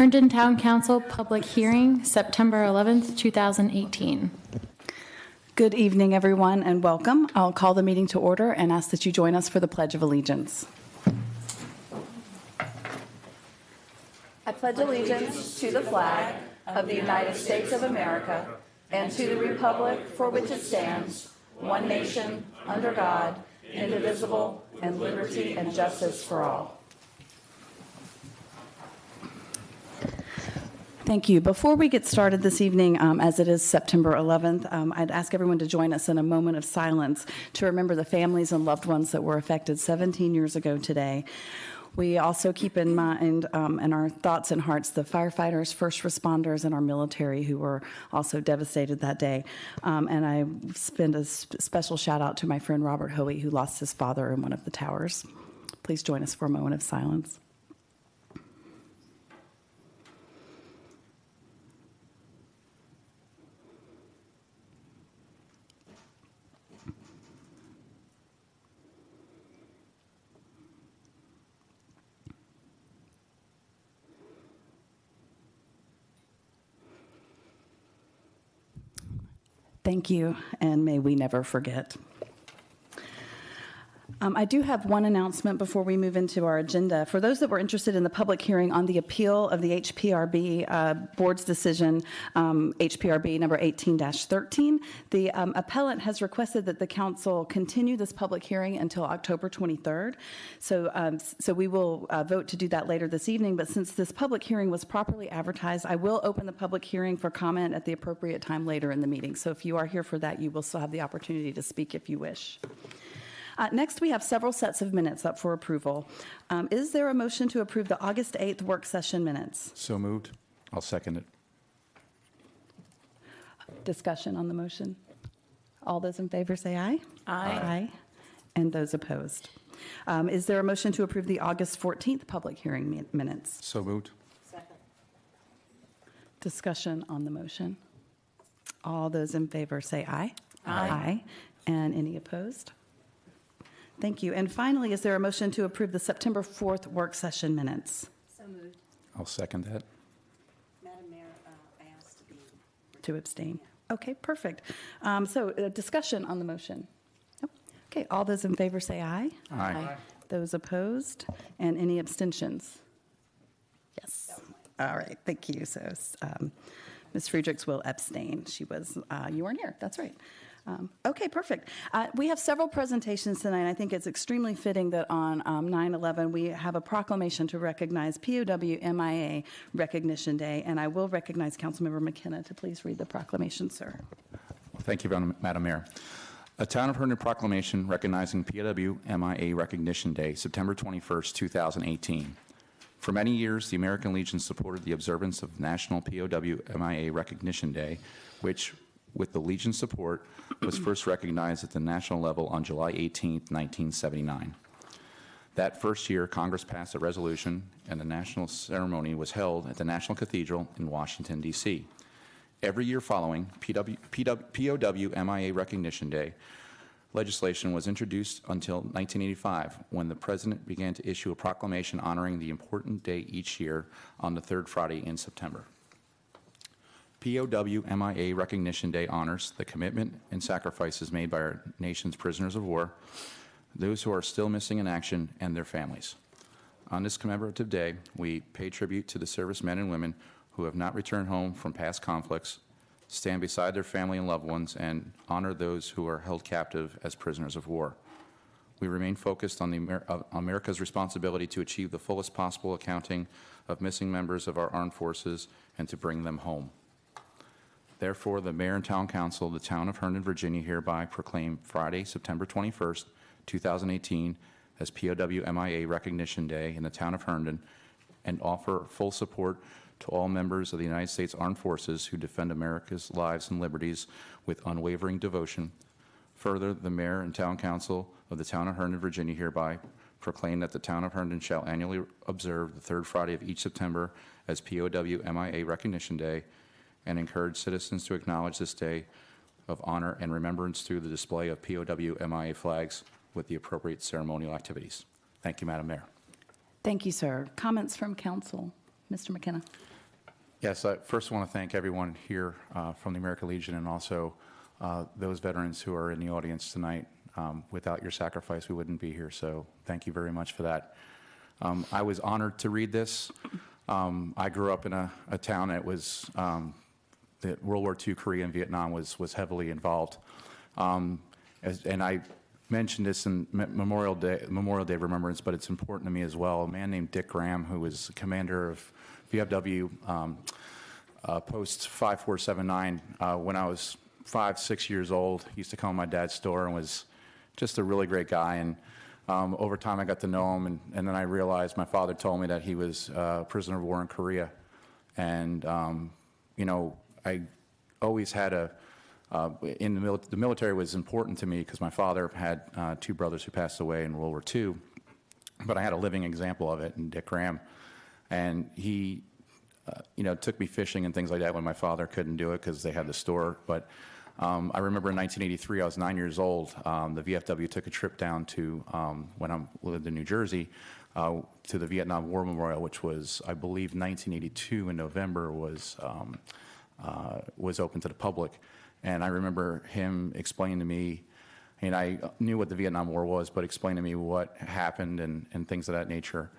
Herndon Town Council public hearing, September 11th, 2018. Good evening, everyone, and welcome. I'll call the meeting to order and ask that you join us for the Pledge of Allegiance. I pledge allegiance to the flag of the United States of America and to the republic for which it stands, one nation, under God, indivisible, and liberty and justice for all. Thank you. Before we get started this evening, as it is September 11th, I'd ask everyone to join us in a moment of silence to remember the families and loved ones that were affected 17 years ago today. We also keep in mind in our thoughts and hearts the firefighters, first responders, and our military who were also devastated that day. And I send a special shout out to my friend Robert Hoey, who lost his father in one of the towers. Please join us for a moment of silence. Thank you, and may we never forget. I do have one announcement before we move into our agenda. For those that were interested in the public hearing on the appeal of the HPRB board's decision, HPRB number 18-13, the appellant has requested that the council continue this public hearing until October 23rd. So we will vote to do that later this evening, but since this public hearing was properly advertised, I will open the public hearing for comment at the appropriate time later in the meeting. So if you are here for that, you will still have the opportunity to speak if you wish. Next, we have several sets of minutes up for approval. Is there a motion to approve the August 8th work session minutes? So moved. I'll second it. Discussion on the motion. All those in favor say aye. Aye. Aye. And those opposed. Is there a motion to approve the August 14th public hearing minutes? So moved. Second. Discussion on the motion. All those in favor say aye. Aye. Aye. And any opposed? Thank you. And finally, is there a motion to approve the September 4th work session minutes? So moved. I'll second that. Madam Mayor, I asked to be... To abstain. Okay, perfect. Discussion on the motion. Nope. Okay, all those in favor say aye. Aye. Those opposed? And any abstentions? Yes. All right, thank you. So Ms. Friedrichs will abstain. She was, you weren't here, that's right. Okay, perfect. We have several presentations tonight. I think it's extremely fitting that on 9/11 we have a proclamation to recognize POW MIA Recognition Day, and I will recognize Councilmember McKenna to please read the proclamation, sir. Thank you, Madam Mayor. A Town of Herndon proclamation recognizing POW MIA Recognition Day, September 21st, 2018. For many years, the American Legion supported the observance of National POW MIA Recognition Day, which, with the Legion's support, was first recognized at the national level on July 18, 1979. That first year, Congress passed a resolution, and the national ceremony was held at the National Cathedral in Washington, D.C. Every year following, POW MIA Recognition Day legislation was introduced until 1985, when the President began to issue a proclamation honoring the important day each year on the third Friday in September. POW MIA Recognition Day honors the commitment and sacrifices made by our nation's prisoners of war, those who are still missing in action, and their families. On this commemorative day, we pay tribute to the servicemen and women who have not returned home from past conflicts, stand beside their family and loved ones, and honor those who are held captive as prisoners of war. We remain focused on America's responsibility to achieve the fullest possible accounting of missing members of our armed forces and to bring them home. Therefore, the Mayor and Town Council of the Town of Herndon, Virginia hereby proclaim Friday, September 21st, 2018 as POW MIA Recognition Day in the Town of Herndon and offer full support to all members of the United States Armed Forces who defend America's lives and liberties with unwavering devotion. Further, the Mayor and Town Council of the Town of Herndon, Virginia hereby proclaim that the Town of Herndon shall annually observe the third Friday of each September as POW MIA Recognition Day and encourage citizens to acknowledge this day of honor and remembrance through the display of POW MIA flags with the appropriate ceremonial activities. Thank you, Madam Mayor. Thank you, sir. Comments from council? Mr. McKenna. Yes, I first want to thank everyone here from the American Legion and also those veterans who are in the audience tonight. Without your sacrifice, we wouldn't be here, so thank you very much for that. I was honored to read this. I grew up in a town that was, that World War II, Korea, and Vietnam was heavily involved. And I mentioned this in Memorial Day Remembrance, but it's important to me as well. A man named Dick Graham, who was commander of VFW Post 5479, when I was 5, 6 years old, he used to come to my dad's store and was just a really great guy. And over time, I got to know him, and then I realized my father told me that he was a prisoner of war in Korea. And, you know, I always had in the military was important to me because my father had 2 brothers who passed away in World War II, but I had a living example of it in Dick Graham. And he, you know, took me fishing and things like that when my father couldn't do it because they had the store. But I remember in 1983, I was 9 years old. The VFW took a trip down to, when I lived in New Jersey, to the Vietnam War Memorial, which was, I believe, 1982 in November was open to the public. And I remember him explaining to me, and I knew what the Vietnam War was, but explained to me what happened and things of that nature.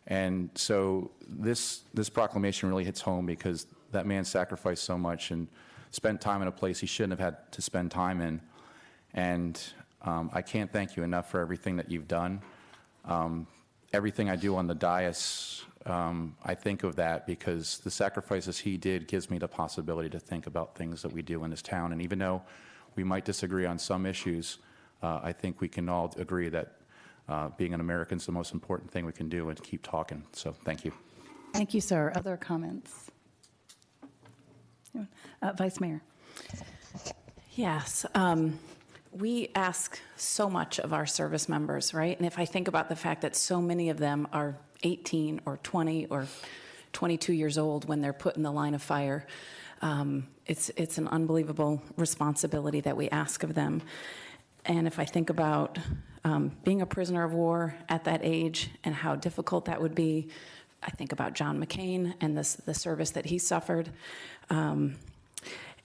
And so this proclamation really hits home because that man sacrificed so much and spent time in a place he shouldn't have had to spend time in. And I can't thank you enough for everything that you've done. Everything I do on the dais, I think of that because the sacrifices he did gives me the possibility to think about things that we do in this town. And even though we might disagree on some issues, I think we can all agree that being an American is the most important thing we can do and keep talking. So thank you. Thank you, sir. Other comments? Vice Mayor. Yes. We ask so much of our service members, right? And if I think about the fact that so many of them are 18 or 20 or 22 years old when they're put in the line of fire, it's an unbelievable responsibility that we ask of them. And if I think about being a prisoner of war at that age and how difficult that would be, I think about John McCain and the service that he suffered.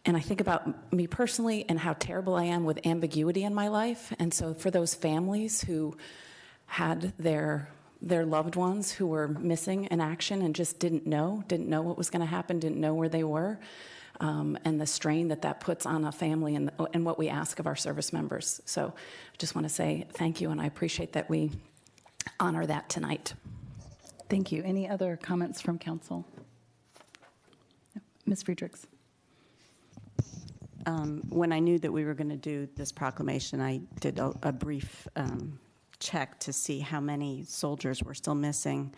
And I think about me personally and how terrible I am with ambiguity in my life. And so for those families who had their loved ones who were missing in action and just didn't know what was going to happen, didn't know where they were, and the strain that puts on a family and what we ask of our service members. So I just want to say thank you, and I appreciate that we honor that tonight. Thank you. Any other comments from council? Ms. Friedrichs. When I knew that we were going to do this proclamation, I did a brief check to see how many soldiers were still missing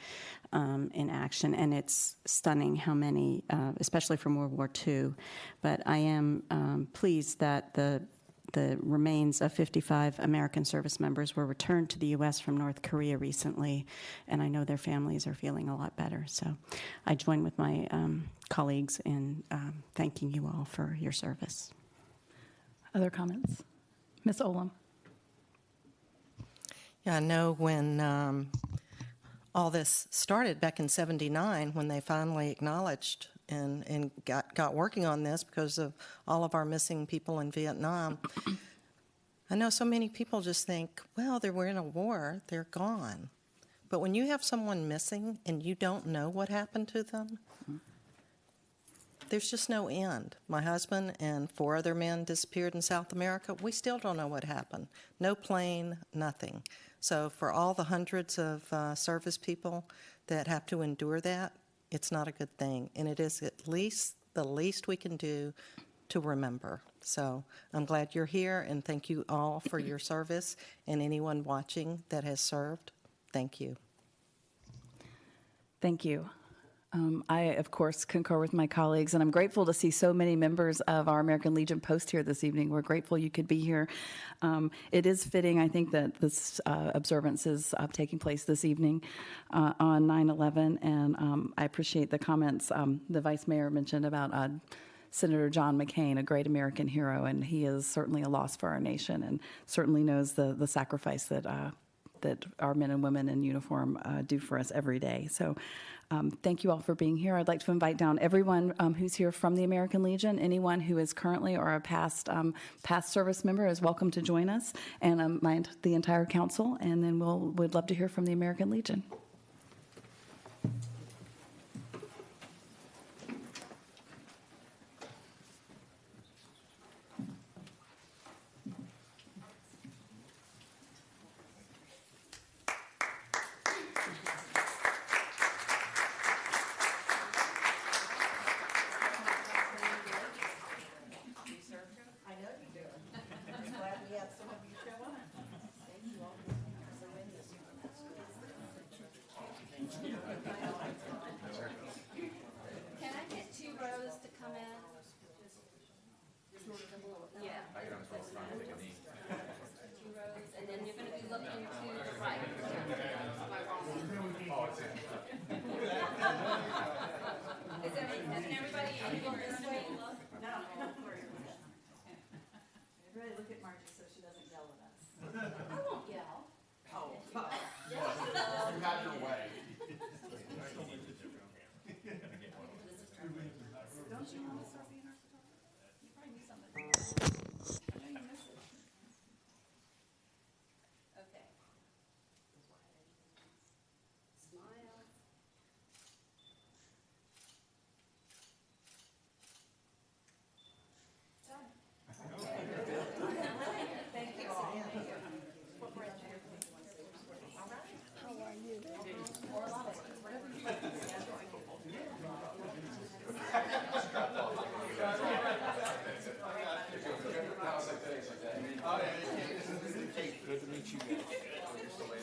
in action, and it's stunning how many, especially from World War II. But I am pleased that the remains of 55 American service members were returned to the U.S. from North Korea recently, and I know their families are feeling a lot better. So I join with my colleagues in thanking you all for your service. Other comments? Ms. Olam. Yeah, I know when all this started back in '79, when they finally acknowledged and got working on this because of all of our missing people in Vietnam. I know so many people just think, well, they were in a war, they're gone. But when you have someone missing and you don't know what happened to them, there's just no end. My husband and 4 other men disappeared in South America. We still don't know what happened. No plane, nothing. So for all the hundreds of service people that have to endure that, it's not a good thing. And it is at least the least we can do to remember. So I'm glad you're here, and thank you all for your service. And anyone watching that has served, thank you. Thank you. I, of course, concur with my colleagues, and I'm grateful to see so many members of our American Legion Post here this evening. We're grateful you could be here. It is fitting, I think, that this observance is taking place this evening on 9/11, and I appreciate the comments the Vice Mayor mentioned about Senator John McCain, a great American hero, and he is certainly a loss for our nation and certainly knows the sacrifice that that our men and women in uniform do for us every day. So thank you all for being here. I'd like to invite down everyone who's here from the American Legion. Anyone who is currently or a past service member is welcome to join us, and the entire council, and then we'd love to hear from the American Legion. Can I get 2 rows to come in? Yeah. 2 rows, and then you're going to be looking to the right. Isn't everybody able this way? No. Everybody look at Margie so she doesn't yell at us. I won't yell. Okay. Smile.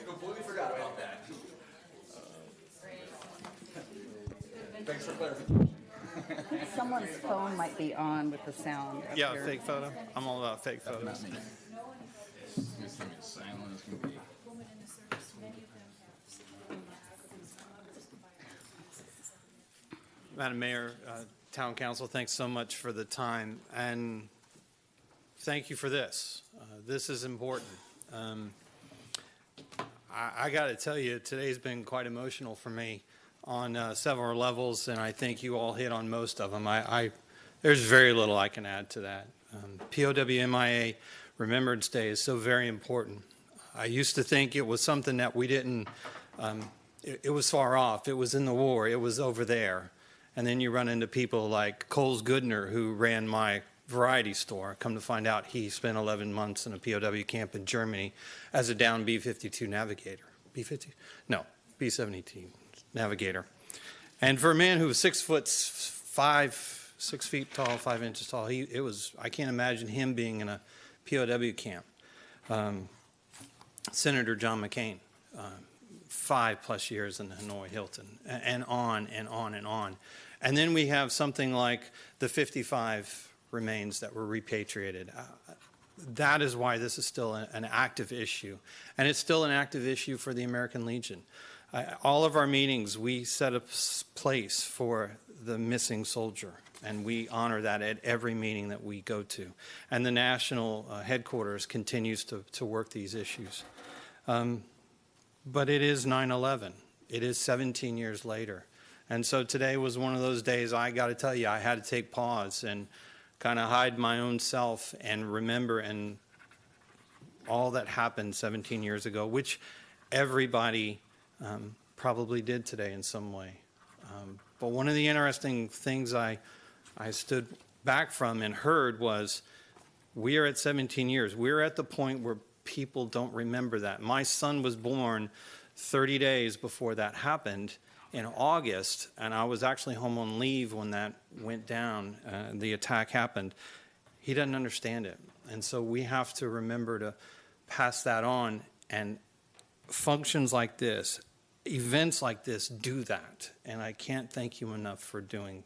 Completely forgot about that. Thanks for clarifying. Someone's phone might be on with the sound. up Yeah, here. fake photo. I'm all about fake photos. This thing is silent as can be. Madam Mayor, Town Council, thanks so much for the time, and thank you for this. This is important. I got to tell you, today's been quite emotional for me on several levels, and I think you all hit on most of them. There's very little I can add to that. POWMIA Remembrance Day is so very important. I used to think it was something that we didn't, it was far off. It was in the war. It was over there. And then you run into people like Coles Goodner, who ran my variety store. Come to find out, he spent 11 months in a POW camp in Germany as a down B-52 navigator. B-50? No, B-72 navigator. And for a man who was 6 feet tall, 5 inches tall, I can't imagine him being in a POW camp. Senator John McCain, 5+ years in the Hanoi Hilton, and on and on and on. And then we have something like the 55 remains that were repatriated. That is why this is still an active issue. And it's still an active issue for the American Legion. All of our meetings, we set a place for the missing soldier, and we honor that at every meeting that we go to. And the national headquarters continues to work these issues. But it is 9/11. It is 17 years later. And so today was one of those days, I got to tell you, I had to take pause and kind of hide my own self and remember and all that happened 17 years ago, which everybody probably did today in some way. But one of the interesting things I stood back from and heard was, we are at 17 years. We're at the point where people don't remember that. My son was born 30 days before that happened in August, and I was actually home on leave when that went down, the attack happened. He doesn't understand it. And so we have to remember to pass that on, and functions like this, events like this do that. And I can't thank you enough for doing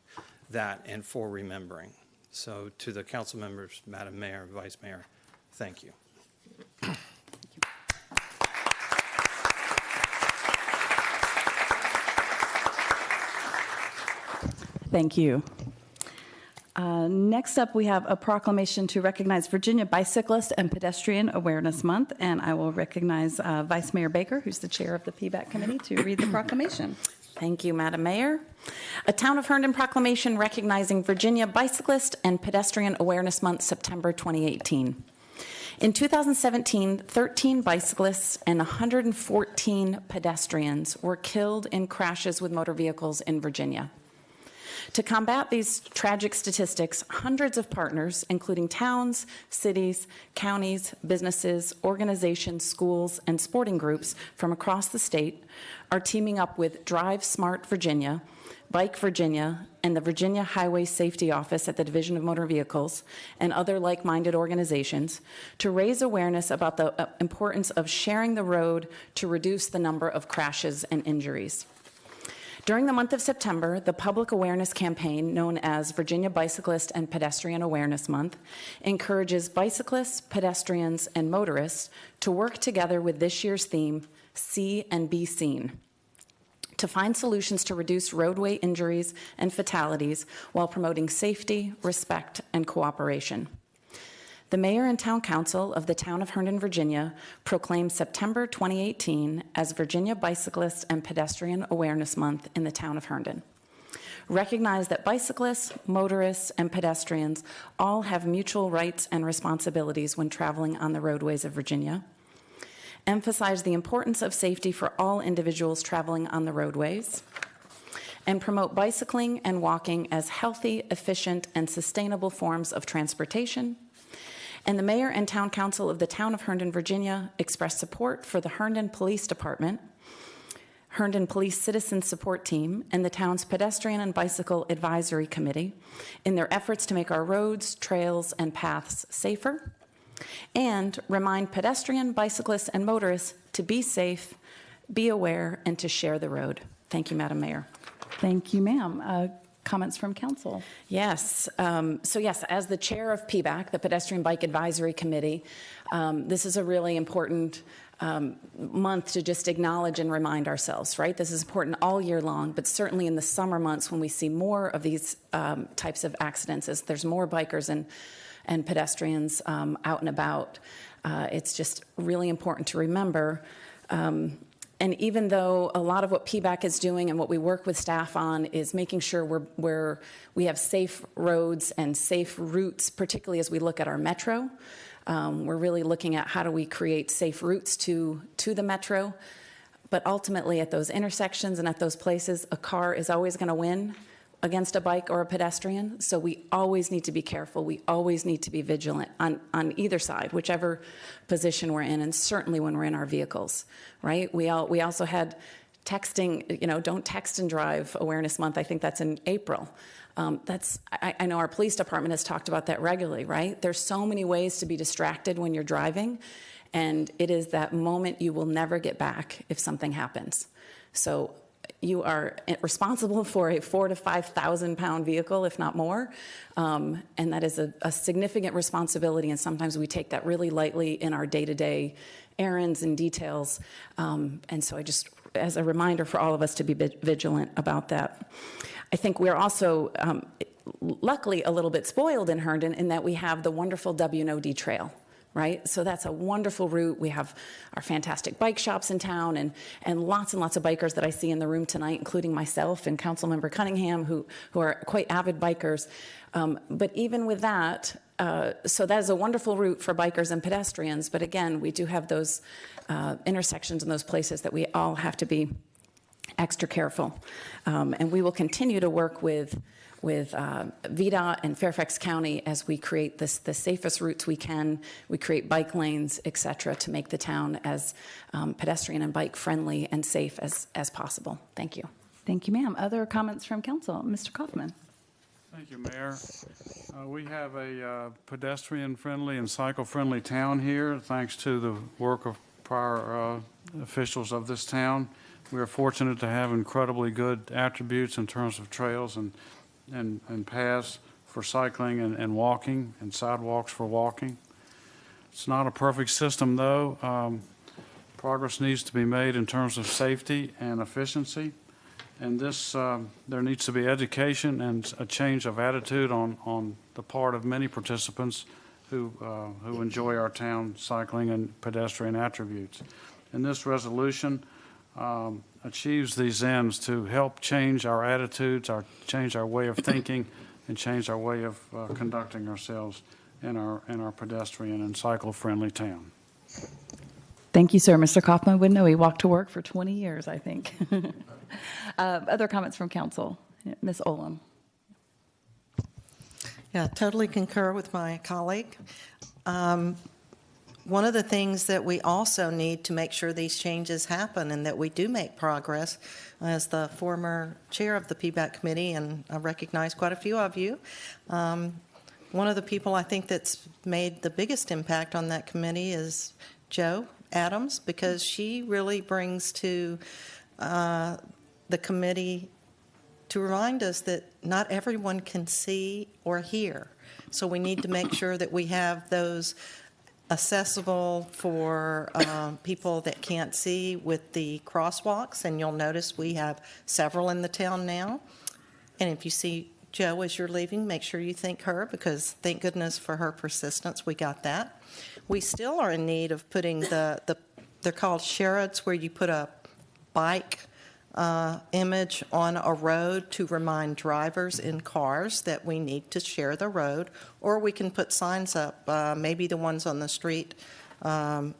that and for remembering. So to the council members, Madam Mayor, Vice Mayor, thank you. Thank you. Next up, we have a proclamation to recognize Virginia Bicyclist and Pedestrian Awareness Month, and I will recognize Vice Mayor Baker, who's the chair of the PBAC committee, to read the proclamation. Thank you, Madam Mayor. A Town of Herndon proclamation recognizing Virginia Bicyclist and Pedestrian Awareness Month, September 2018. In 2017, 13 bicyclists and 114 pedestrians were killed in crashes with motor vehicles in Virginia. To combat these tragic statistics, hundreds of partners, including towns, cities, counties, businesses, organizations, schools, and sporting groups from across the state are teaming up with Drive Smart Virginia, Bike Virginia, and the Virginia Highway Safety Office at the Division of Motor Vehicles, and other like-minded organizations to raise awareness about the importance of sharing the road to reduce the number of crashes and injuries. During the month of September, the public awareness campaign known as Virginia Bicyclist and Pedestrian Awareness Month encourages bicyclists, pedestrians, and motorists to work together with this year's theme, See and Be Seen, to find solutions to reduce roadway injuries and fatalities while promoting safety, respect, and cooperation. The Mayor and Town Council of the Town of Herndon, Virginia, proclaimed September 2018 as Virginia Bicyclist and Pedestrian Awareness Month in the Town of Herndon. Recognize that bicyclists, motorists, and pedestrians all have mutual rights and responsibilities when traveling on the roadways of Virginia. Emphasize the importance of safety for all individuals traveling on the roadways. And promote bicycling and walking as healthy, efficient, and sustainable forms of transportation. And the Mayor and Town Council of the Town of Herndon, Virginia, express support for the Herndon Police Department, Herndon Police Citizen Support Team, and the town's Pedestrian and Bicycle Advisory Committee in their efforts to make our roads, trails, and paths safer, and remind pedestrian, bicyclists, and motorists to be safe, be aware, and to share the road. Thank you, Madam Mayor. Thank you, ma'am. Comments from council? Yes. Yes, as the chair of PBAC, the Pedestrian Bike Advisory Committee, this is a really important month to just acknowledge and remind ourselves, right? This is important all year long, but certainly in the summer months when we see more of these types of accidents, as there's more bikers and pedestrians out and about, it's just really important to remember. And even though a lot of what PBAC is doing and what we work with staff on is making sure we have safe roads and safe routes, particularly as we look at our metro, we're really looking at how do we create safe routes to the metro. But ultimately at those intersections and at those places, a car is always going to win against a bike or a pedestrian. So we always need to be careful. We always need to be vigilant on either side, whichever position we're in, and certainly when we're in our vehicles, right? We also had texting, don't text and drive awareness month. I think that's in April. I know our police department has talked about that regularly, right? There's so many ways to be distracted when you're driving, and it is that moment you will never get back if something happens. So you are responsible for a 4,000 to 5,000 pound vehicle, if not more, and that is a significant responsibility, and sometimes we take that really lightly in our day-to-day errands and details, and so I just, as a reminder for all of us to be vigilant about that. I think we're also, luckily, a little bit spoiled in Herndon in that we have the wonderful WNOD Trail. Right? So that's a wonderful route. We have our fantastic bike shops in town and lots of bikers that I see in the room tonight, including myself and Councilmember Cunningham, who are quite avid bikers. But even with that, so that is a wonderful route for bikers and pedestrians. But again, we do have those intersections and those places that we all have to be extra careful. And we will continue to work with VDOT and Fairfax County as we create the safest routes we can. We create bike lanes, et cetera, to make the town as pedestrian and bike friendly and safe as possible. Thank you. Thank you, ma'am. Other comments from council? Mr. Kaufman. Thank you, Mayor. We have a pedestrian-friendly and cycle-friendly town here, thanks to the work of prior officials of this town. We are fortunate to have incredibly good attributes in terms of trails and paths for cycling and walking, and sidewalks for walking. It's not a perfect system, though. Progress needs to be made in terms of safety and efficiency, And this, there needs to be education and a change of attitude on the part of many participants who enjoy our town cycling and pedestrian attributes. And this resolution achieves these ends to help change our attitudes, change our way of thinking, and change our way of conducting ourselves in our pedestrian and cycle-friendly town. Thank you, sir. Mr. Kaufman would know. He walked to work for 20 years, I think. Other comments from council? Ms. Olam. Yeah, totally concur with my colleague. One of the things that we also need to make sure these changes happen and that we do make progress, as the former chair of the PBAC committee, and I recognize quite a few of you, one of the people I think that's made the biggest impact on that committee is Jo Adams, because she really brings to the committee to remind us that not everyone can see or hear. So we need to make sure that we have those accessible for people that can't see with the crosswalks, and you'll notice we have several in the town now. And if you see Jo as you're leaving, make sure you thank her, because thank goodness for her persistence, we got that. We still are in need of putting they're called sherrids, where you put a bike image on a road to remind drivers in cars that we need to share the road, or we can put signs up. Maybe the ones on the street are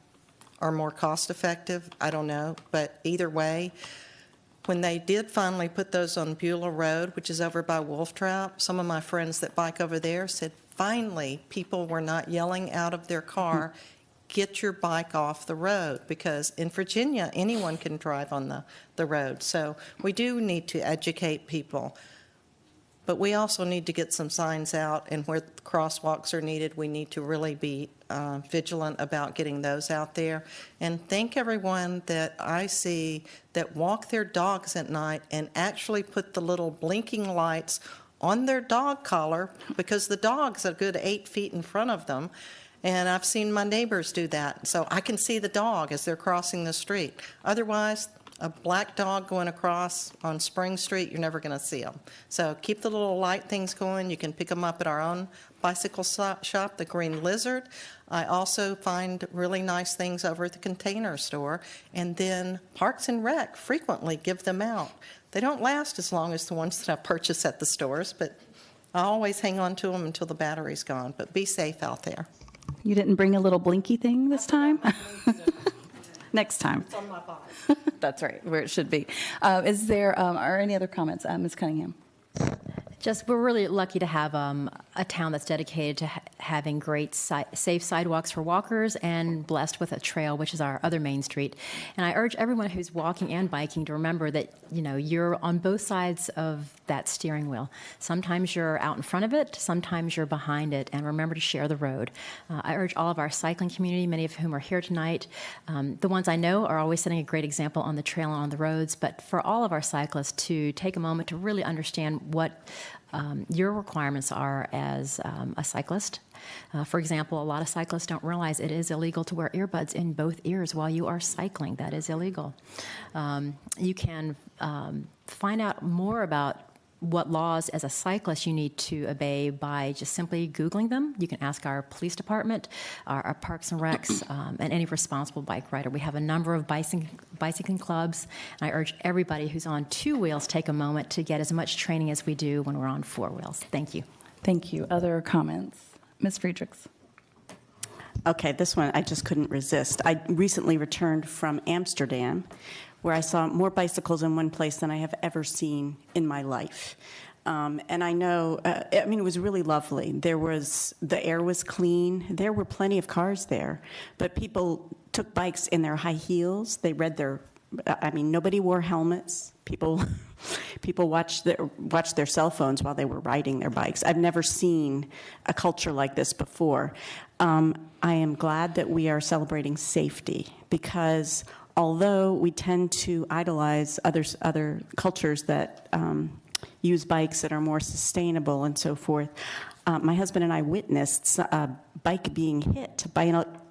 more cost effective, I don't know, but either way, when they did finally put those on Beulah Road, which is over by Wolf Trap, some of my friends that bike over there said finally people were not yelling out of their car, get your bike off the road, because in Virginia, anyone can drive on the road. So we do need to educate people. But we also need to get some signs out, and where crosswalks are needed, we need to really be vigilant about getting those out there. And thank everyone that I see that walk their dogs at night and actually put the little blinking lights on their dog collar, because the dog's a good 8 feet in front of them. And I've seen my neighbors do that, so I can see the dog as they're crossing the street. Otherwise, a black dog going across on Spring Street, you're never going to see them. So keep the little light things going. You can pick them up at our own bicycle shop, the Green Lizard. I also find really nice things over at the Container Store. And then Parks and Rec frequently give them out. They don't last as long as the ones that I purchase at the stores, but I always hang on to them until the battery's gone. But be safe out there. You didn't bring a little blinky thing this time? Next time. It's on my body. That's right, where it should be. Is there, are any other comments? Ms. Cunningham. Just, we're really lucky to have a town that's dedicated to having great safe sidewalks for walkers, and blessed with a trail, which is our other main street. And I urge everyone who's walking and biking to remember that, you know, you're on both sides of that steering wheel. Sometimes you're out in front of it, sometimes you're behind it, and remember to share the road. I urge all of our cycling community, many of whom are here tonight. The ones I know are always setting a great example on the trail and on the roads, but for all of our cyclists to take a moment to really understand what your requirements are as a cyclist. For example, a lot of cyclists don't realize it is illegal to wear earbuds in both ears while you are cycling. That is illegal. You can find out more about what laws as a cyclist you need to obey by just simply Googling them. You can ask our police department, our Parks and Recs, and any responsible bike rider. We have a number of bicycling clubs, and I urge everybody who's on 2 wheels take a moment to get as much training as we do when we're on 4 wheels. Thank you. Thank you. Other comments? Ms. Friedrichs. Okay, this one I just couldn't resist. I recently returned from Amsterdam, where I saw more bicycles in one place than I have ever seen in my life. And I know, I mean, it was really lovely. The air was clean. There were plenty of cars there, but people took bikes in their high heels. They read nobody wore helmets. People watched their cell phones while they were riding their bikes. I've never seen a culture like this before. I am glad that we are celebrating safety, because although we tend to idolize other cultures that use bikes that are more sustainable and so forth, my husband and I witnessed a bike being hit by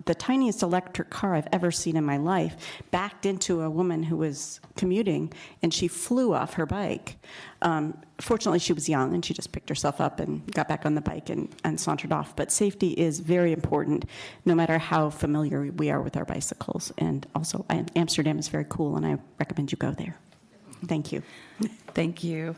the tiniest electric car I've ever seen in my life backed into a woman who was commuting, and she flew off her bike. Fortunately, she was young, and she just picked herself up and got back on the bike and sauntered off. But safety is very important, no matter how familiar we are with our bicycles. And also, Amsterdam is very cool, and I recommend you go there. Thank you. Thank you.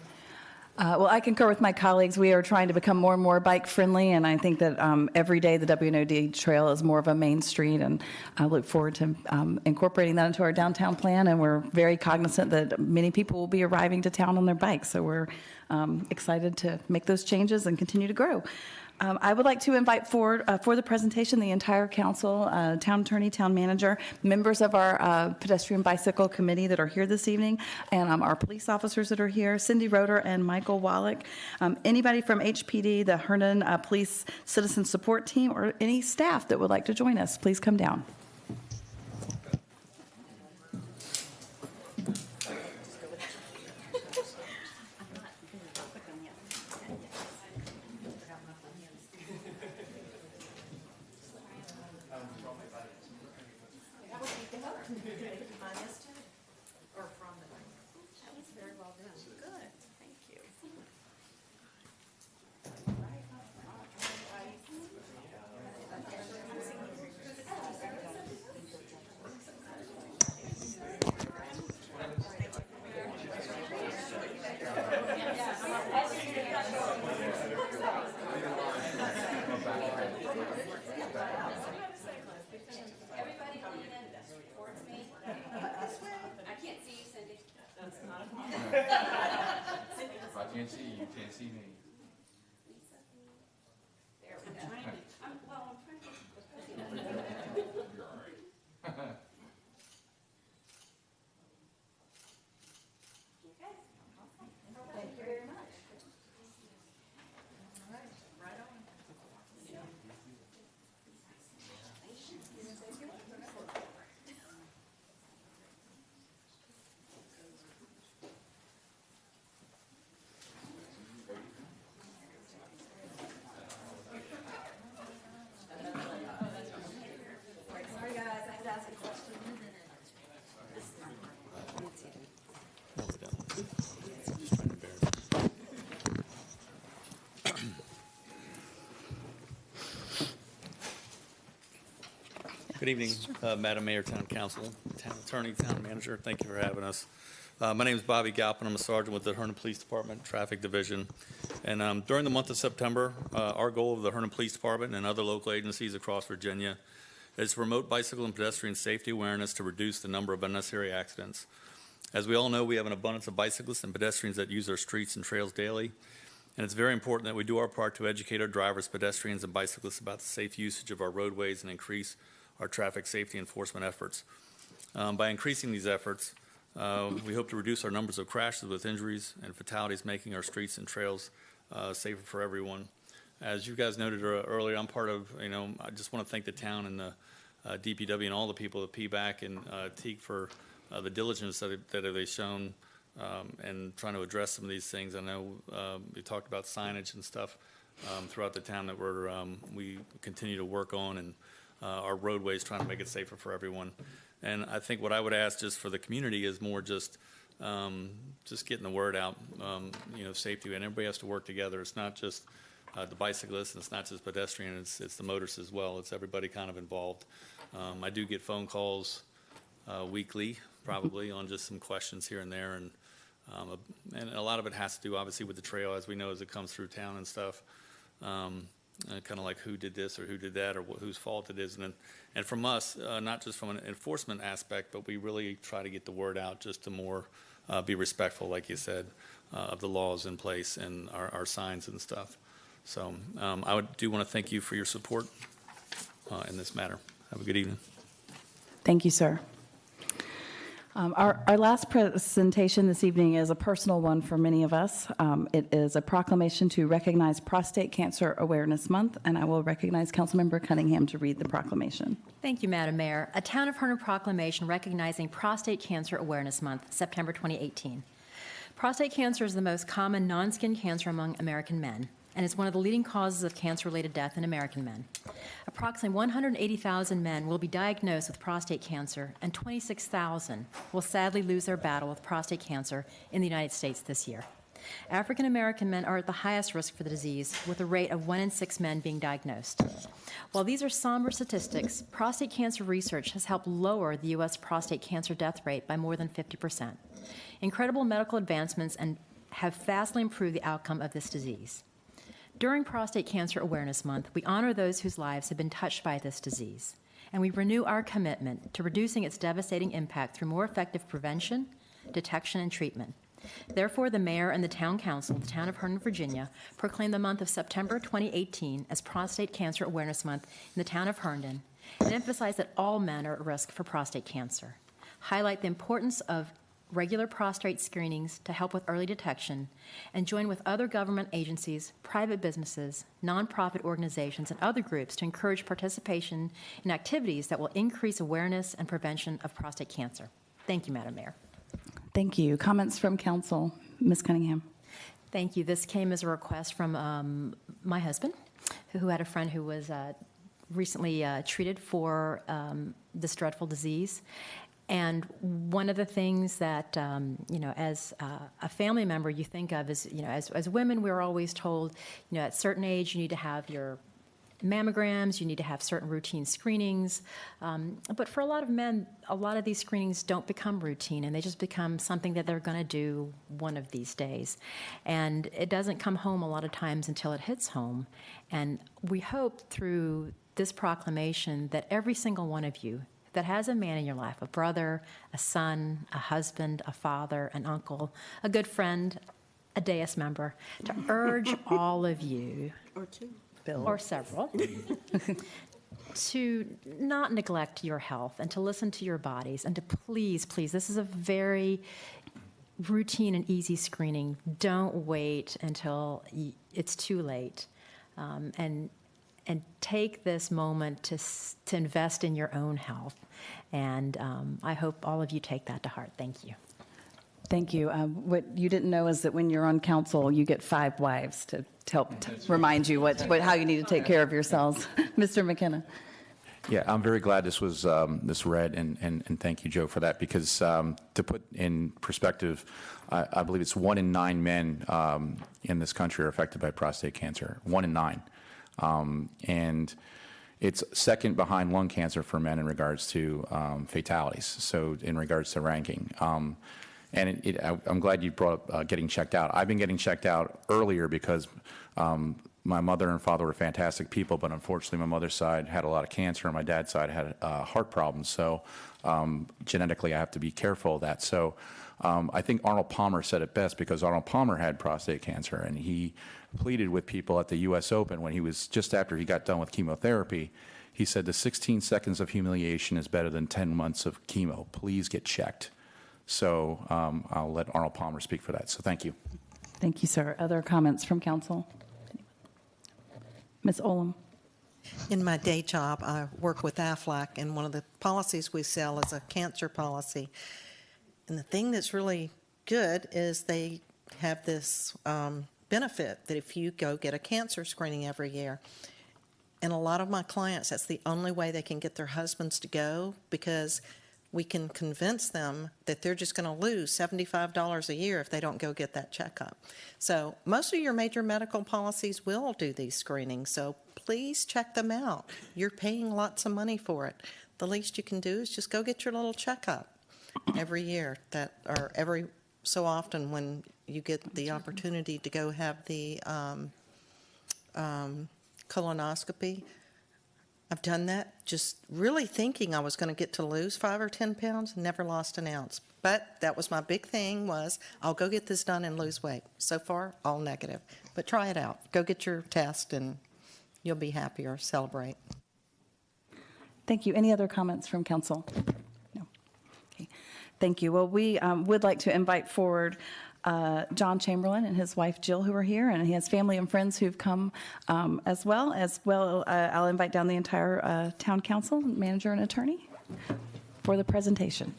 Well, I concur with my colleagues. We are trying to become more and more bike friendly, and I think that every day the WNOD trail is more of a main street, and I look forward to incorporating that into our downtown plan. And we're very cognizant that many people will be arriving to town on their bikes, so we're excited to make those changes and continue to grow. I would like to invite forward for the presentation the entire council, town attorney, town manager, members of our pedestrian bicycle committee that are here this evening, and our police officers that are here, Cindy Roeder and Michael Wallach. Anybody from HPD, the Herndon Police Citizen Support Team, or any staff that would like to join us, please come down. If I can't see you, you can't see me. Good evening, Madam Mayor, Town Council, Town Attorney, Town Manager. Thank you for having us. My name is Bobby Galpin. I'm a sergeant with the Herndon Police Department Traffic Division. And during the month of September, our goal of the Herndon Police Department and other local agencies across Virginia is to promote bicycle and pedestrian safety awareness to reduce the number of unnecessary accidents. As we all know, we have an abundance of bicyclists and pedestrians that use our streets and trails daily. And it's very important that we do our part to educate our drivers, pedestrians, and bicyclists about the safe usage of our roadways and increase our traffic safety enforcement efforts. By increasing these efforts, we hope to reduce our numbers of crashes with injuries and fatalities, making our streets and trails safer for everyone. As you guys noted earlier, I'm part of, I just want to thank the town and the DPW and all the people at PBAC and TEAC for the diligence that they've shown and trying to address some of these things. I know we talked about signage and stuff throughout the town that we continue to work on, and our roadways, trying to make it safer for everyone. And I think what I would ask just for the community is more just getting the word out, safety, and everybody has to work together. It's not just the bicyclists, and it's not just pedestrian, it's the motorists as well. It's everybody kind of involved. I do get phone calls weekly, probably, on just some questions here and there, and a lot of it has to do, obviously, with the trail, as we know, as it comes through town and stuff. Kind of like who did this or who did that or whose fault it is. And from us, not just from an enforcement aspect, but we really try to get the word out just to more be respectful, like you said, of the laws in place and our signs and stuff. So I do want to thank you for your support in this matter. Have a good evening. Thank you, sir. Our last presentation this evening is a personal one for many of us. It is a proclamation to recognize Prostate Cancer Awareness Month, and I will recognize Councilmember Cunningham to read the proclamation. Thank you, Madam Mayor. A Town of Herndon proclamation recognizing Prostate Cancer Awareness Month, September 2018. Prostate cancer is the most common non-skin cancer among American men. and is one of the leading causes of cancer-related death in American men. Approximately 180,000 men will be diagnosed with prostate cancer, and 26,000 will sadly lose their battle with prostate cancer in the United States this year. African American men are at the highest risk for the disease, with a rate of 1 in 6 men being diagnosed. While these are somber statistics, prostate cancer research has helped lower the U.S. prostate cancer death rate by more than 50%. Incredible medical advancements have vastly improved the outcome of this disease. During Prostate Cancer Awareness Month, we honor those whose lives have been touched by this disease, and we renew our commitment to reducing its devastating impact through more effective prevention, detection, and treatment. Therefore, the Mayor and the Town Council of the Town of Herndon, Virginia, proclaim the month of September 2018 as Prostate Cancer Awareness Month in the Town of Herndon, and emphasize that all men are at risk for prostate cancer. Highlight the importance of regular prostate screenings to help with early detection, and join with other government agencies, private businesses, nonprofit organizations, and other groups to encourage participation in activities that will increase awareness and prevention of prostate cancer. Thank you, Madam Mayor. Thank you. Comments from council? Ms. Cunningham. Thank you. This came as a request from my husband, who had a friend who was recently treated for this dreadful disease. And one of the things that, as a family member you think of is, as women, we're always told, at a certain age you need to have your mammograms, you need to have certain routine screenings. But for a lot of men, a lot of these screenings don't become routine, and they just become something that they're going to do one of these days. And it doesn't come home a lot of times until it hits home. And we hope through this proclamation that every single one of you that has a man in your life, a brother, a son, a husband, a father, an uncle, a good friend, a Deus member, to urge all of you, Or two. or several, to not neglect your health and to listen to your bodies and to please, this is a very routine and easy screening. Don't wait until it's too late. And take this moment to invest in your own health. And I hope all of you take that to heart. Thank you. Thank you. What you didn't know is that when you're on council, you get 5 wives to help remind you how you need to take care of yourselves. Mr. McKenna. Yeah, I'm very glad this was this read, and thank you, Joe, for that, because to put in perspective, I believe it's 1 in 9 men in this country are affected by prostate cancer. 1 in 9. And it's second behind lung cancer for men in regards to fatalities, so in regards to ranking. And I'm glad you brought up getting checked out. I've been getting checked out earlier because my mother and father were fantastic people, but unfortunately my mother's side had a lot of cancer and my dad's side had heart problems. So genetically I have to be careful of that. So I think Arnold Palmer said it best, because Arnold Palmer had prostate cancer, and he pleaded with people at the U.S. Open when he was just after he got done with chemotherapy. He said the 16 seconds of humiliation is better than 10 months of chemo. Please get checked. So I'll let Arnold Palmer speak for that. So thank you. Thank you, sir. Other comments from council? Ms. Olam. In my day job, I work with AFLAC, and one of the policies we sell is a cancer policy. And the thing that's really good is they have this benefit that if you go get a cancer screening every year, and a lot of my clients, that's the only way they can get their husbands to go, because we can convince them that they're just going to lose $75 a year if they don't go get that checkup. So most of your major medical policies will do these screenings, so please check them out. You're paying lots of money for it. The least you can do is just go get your little checkup every year, or every so often when you get the opportunity to go have the colonoscopy. I've done that just really thinking I was going to get to lose 5 or 10 pounds, never lost an ounce. But that was my big thing, was I'll go get this done and lose weight. So far, all negative. But try it out. Go get your test and you'll be happier. Celebrate. Thank you. Any other comments from council? No. Okay. Thank you. Well, we would like to invite forward John Chamberlain and his wife Jill, who are here, and he has family and friends who've come as well. I'll invite down the entire town council, manager and attorney, for the presentation.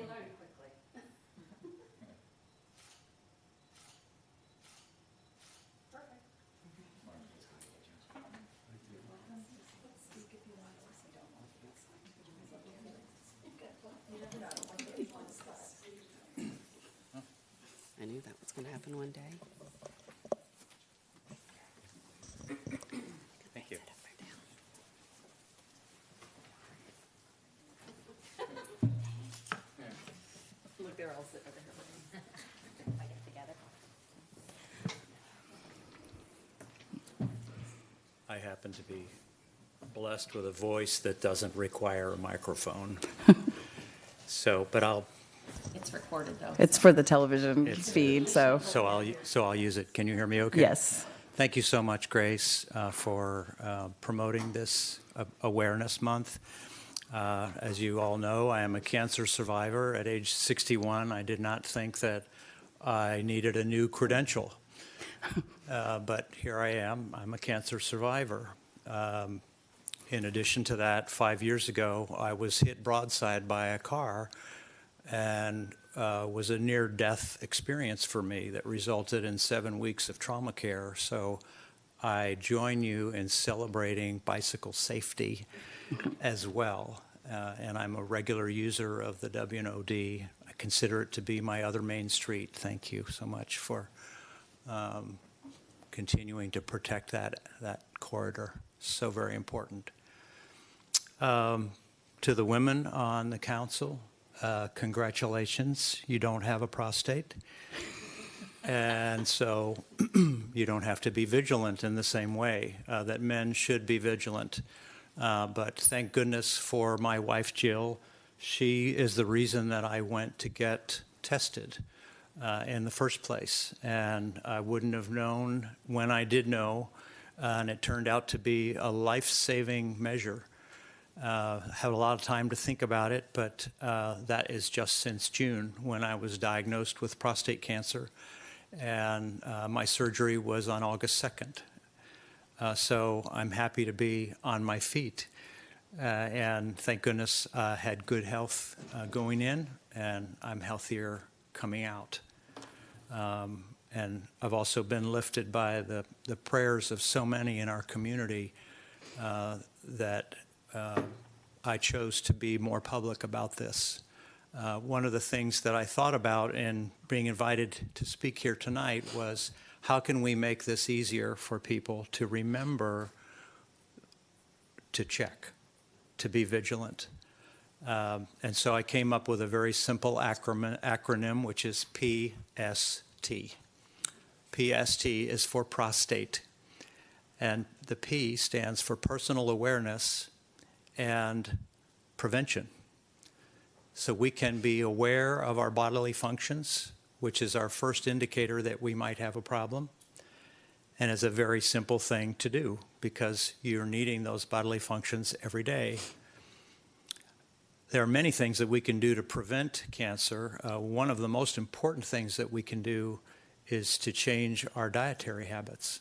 learn quickly. Perfect. I knew that was going to happen one day. Thank you. Look, they're all sitting over here. I get it together. I happen to be blessed with a voice that doesn't require a microphone. So, but It's recorded, though. It's for the television It's- feed, so I'll use it. Can you hear me okay? yes. Thank you so much, Grace, for promoting this Awareness Month. As you all know, I am a cancer survivor. At age 61, I did not think that I needed a new credential. But here I am. I'm a cancer survivor. In addition to that, 5 years ago, I was hit broadside by a car and was a near-death experience for me that resulted in 7 weeks of trauma care. So I join you in celebrating bicycle safety as well. And I'm a regular user of the WNOD. I consider it to be my other main street. Thank you so much for continuing to protect that corridor. So very important. To the women on the council, congratulations. You don't have a prostate. And so you don't have to be vigilant in the same way that men should be vigilant. But thank goodness for my wife, Jill. She is the reason that I went to get tested in the first place. And I wouldn't have known when I did know, and it turned out to be a life-saving measure. Had a lot of time to think about it, but that is just since June when I was diagnosed with prostate cancer. And my surgery was on August 2nd. So I'm happy to be on my feet. And thank goodness I had good health going in, and I'm healthier coming out. And I've also been lifted by the prayers of so many in our community that I chose to be more public about this. One of the things that I thought about in being invited to speak here tonight was how can we make this easier for people to remember to check, to be vigilant. And so I came up with a very simple acronym, which is PST. PST is for prostate. And the P stands for personal awareness and prevention. So we can be aware of our bodily functions, which is our first indicator that we might have a problem. And it's a very simple thing to do because you're needing those bodily functions every day. There are many things that we can do to prevent cancer. One of the most important things that we can do is to change our dietary habits.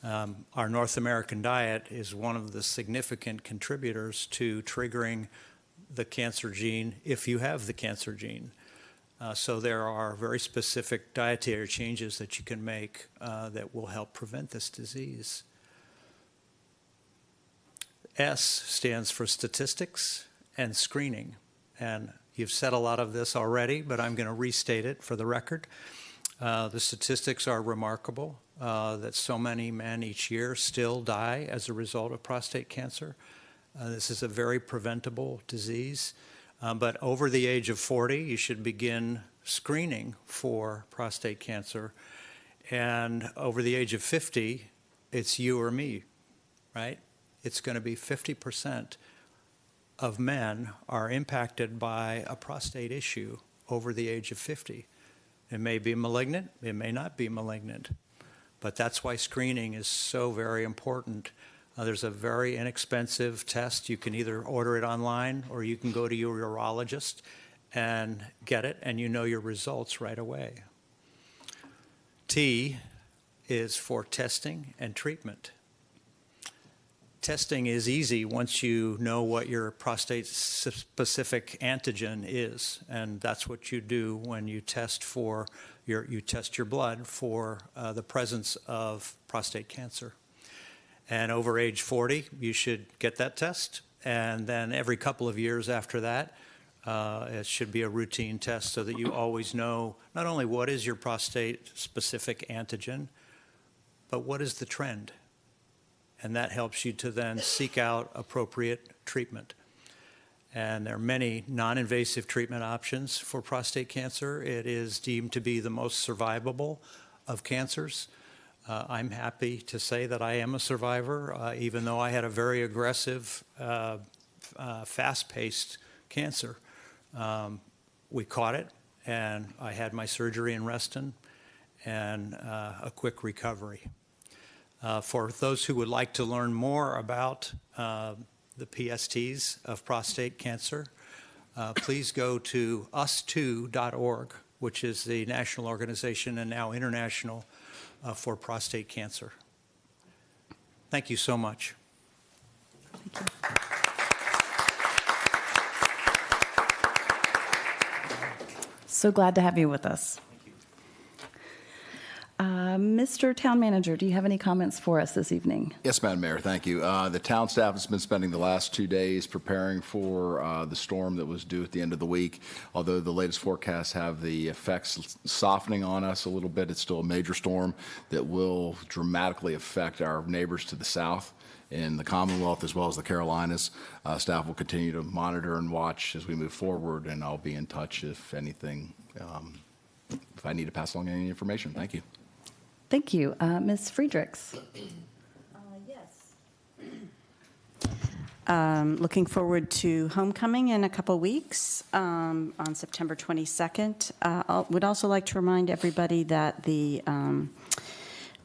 Our North American diet is one of the significant contributors to triggering the cancer gene if you have the cancer gene. So there are very specific dietary changes that you can make that will help prevent this disease. S stands for statistics and screening. And you've said a lot of this already, but I'm going to restate it for the record. The statistics are remarkable that so many men each year still die as a result of prostate cancer. This is a very preventable disease. But over the age of 40, you should begin screening for prostate cancer. And over the age of 50, it's you or me, right? It's going to be 50% of men are impacted by a prostate issue over the age of 50. It may be malignant, it may not be malignant. But that's why screening is so very important. There's a very inexpensive test. You can either order it online or you can go to your urologist and get it, and you know your results right away. T is for testing and treatment. testing is easy once you know what your prostate-specific antigen is, and that's what you do when you test you test your blood for the presence of prostate cancer. And over age 40, you should get that test, and then every couple of years after that, it should be a routine test so that you always know not only what is your prostate-specific antigen, but what is the trend. And that helps you to then seek out appropriate treatment. And there are many non-invasive treatment options for prostate cancer. It is deemed to be the most survivable of cancers. I'm happy to say that I am a survivor, even though I had a very aggressive, fast-paced cancer. We caught it, and I had my surgery in Reston and a quick recovery. For those who would like to learn more about the PSTs of prostate cancer, please go to us2.org, which is the national organization and now international for prostate cancer. Thank you so much. Thank you. So glad to have you with us. Mr. Town Manager, do you have any comments for us this evening? Yes, Madam Mayor, thank you. The town staff has been spending the last 2 days preparing for the storm that was due at the end of the week. Although the latest forecasts have the effects softening on us a little bit, it's still a major storm that will dramatically affect our neighbors to the south in the Commonwealth as well as the Carolinas. Staff will continue to monitor and watch as we move forward, and I'll be in touch if anything, if I need to pass along any information. Thank you. Thank you. Ms. Friedrichs. Yes. Looking forward to homecoming in a couple weeks on September 22nd. I would also like to remind everybody that the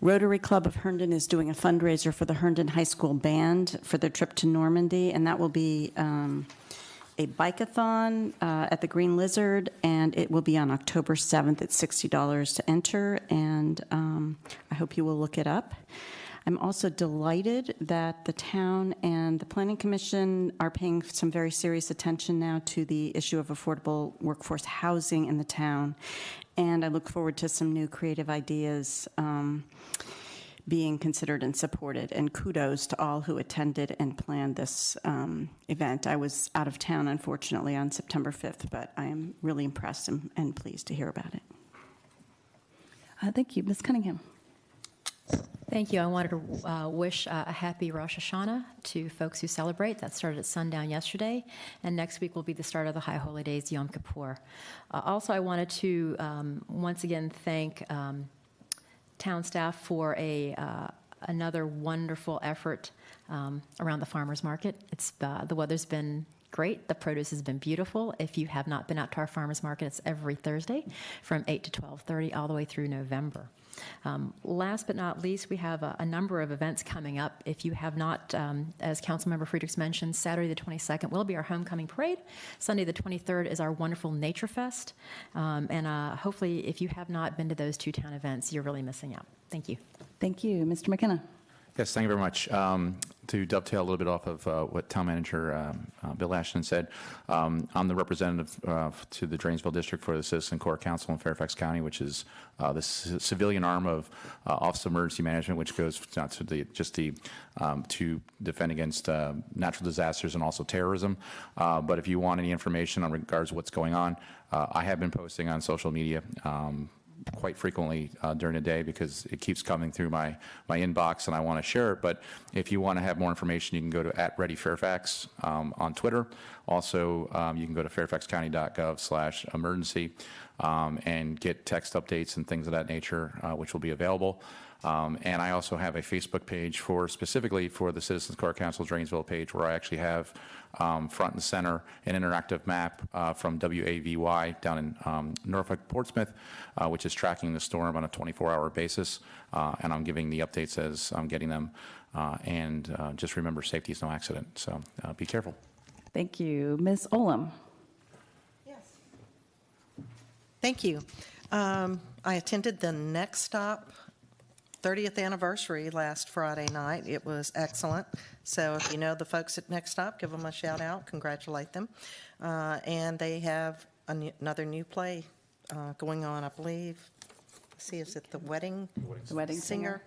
Rotary Club of Herndon is doing a fundraiser for the Herndon High School Band for their trip to Normandy, and that will be a bike-a-thon at the Green Lizard, and it will be on October 7th at $60 to enter, and I hope you will look it up. I'm also delighted that the town and the Planning Commission are paying some very serious attention now to the issue of affordable workforce housing in the town, and I look forward to some new creative ideas being considered and supported. And kudos to all who attended and planned this event. I was out of town, unfortunately, on September 5th, but I am really impressed and pleased to hear about it. Thank you. Ms. Cunningham. Thank you. I wanted to wish a happy Rosh Hashanah to folks who celebrate. That started at sundown yesterday, and next week will be the start of the High Holy Days, Yom Kippur. Also, I wanted to once again thank town staff for another wonderful effort around the farmers market. The weather's been great. The produce has been beautiful. If you have not been out to our farmers market, it's every Thursday from 8 to 12:30 all the way through November. Last but not least, we have a number of events coming up. If you have not, as Councilmember Friedrichs mentioned, Saturday the 22nd will be our homecoming parade. Sunday the 23rd is our wonderful Nature Fest. And hopefully, if you have not been to those two town events, you're really missing out. Thank you. Thank you. Mr. McKenna. Yes, thank you very much. To dovetail a little bit off of what Town Manager Bill Ashton said, I'm the representative to the Drainsville District for the Citizen Corps Council in Fairfax County, which is the civilian arm of Office of Emergency Management, which goes to defend against natural disasters and also terrorism. But if you want any information on regards to what's going on, I have been posting on social media quite frequently during the day because it keeps coming through my inbox and I want to share it. But if you want to have more information, you can go to @ReadyFairfax on Twitter. Also, you can go to fairfaxcounty.gov/emergency and get text updates and things of that nature, which will be available. And I also have a Facebook page specifically for the Citizens Corps Council Drainsville page, where I actually have front and center an interactive map from WAVY down in Norfolk Portsmouth, which is tracking the storm on a 24-hour basis. And I'm giving the updates as I'm getting them. And just remember, safety is no accident. So be careful. Thank you. Ms. Olam. Yes. Thank you. I attended the Next Stop 30th anniversary last Friday night. It was excellent. So if you know the folks at Next Stop, give them a shout out, congratulate them. And they have another new play going on, I believe. Let's see, is it The Wedding Singer?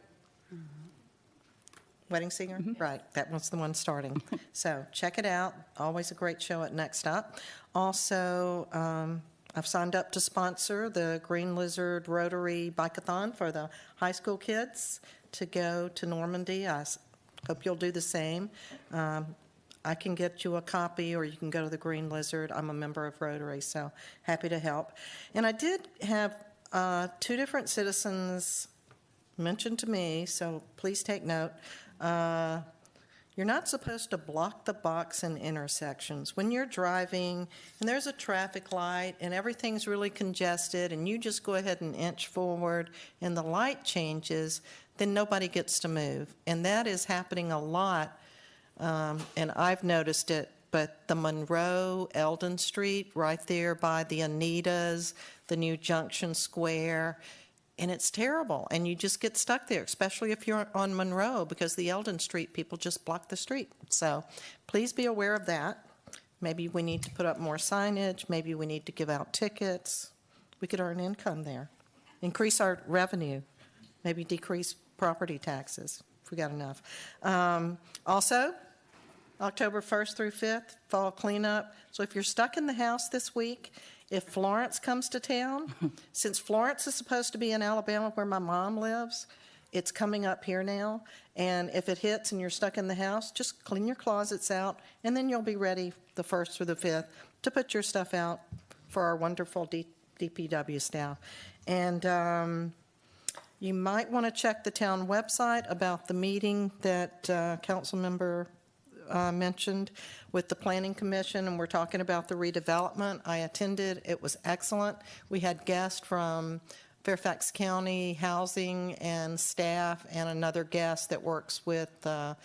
Wedding Singer? Right, that was the one starting. So check it out. Always a great show at Next Stop. Also, I've signed up to sponsor the Green Lizard Rotary Bike-a-thon for the high school kids to go to Normandy. I hope you'll do the same. I can get you a copy, or you can go to the Green Lizard. I'm a member of Rotary, so happy to help. And I did have 2 different citizens mention to me, so please take note. You're not supposed to block the box in intersections. When you're driving and there's a traffic light and everything's really congested and you just go ahead and inch forward and the light changes, then nobody gets to move. And that is happening a lot, and I've noticed it. But the Monroe, Eldon Street, right there by the Anitas, the new Junction Square, and it's terrible, and you just get stuck there, especially if you're on Monroe, because the Eldon Street people just block the street. So please be aware of that. Maybe we need to put up more signage. Maybe we need to give out tickets. We could earn income there, increase our revenue, maybe decrease property taxes if we got enough. Also, October 1st through 5th, fall cleanup. So if you're stuck in the house this week, if Florence comes to town, since Florence is supposed to be in Alabama where my mom lives, it's coming up here now. And if it hits and you're stuck in the house, just clean your closets out, and then you'll be ready the 1st through the 5th to put your stuff out for our wonderful DPW staff. And you might want to check the town website about the meeting that council member mentioned with the Planning Commission, and we're talking about the redevelopment. I attended. It was excellent. We had guests from Fairfax County Housing and staff, and another guest that works with a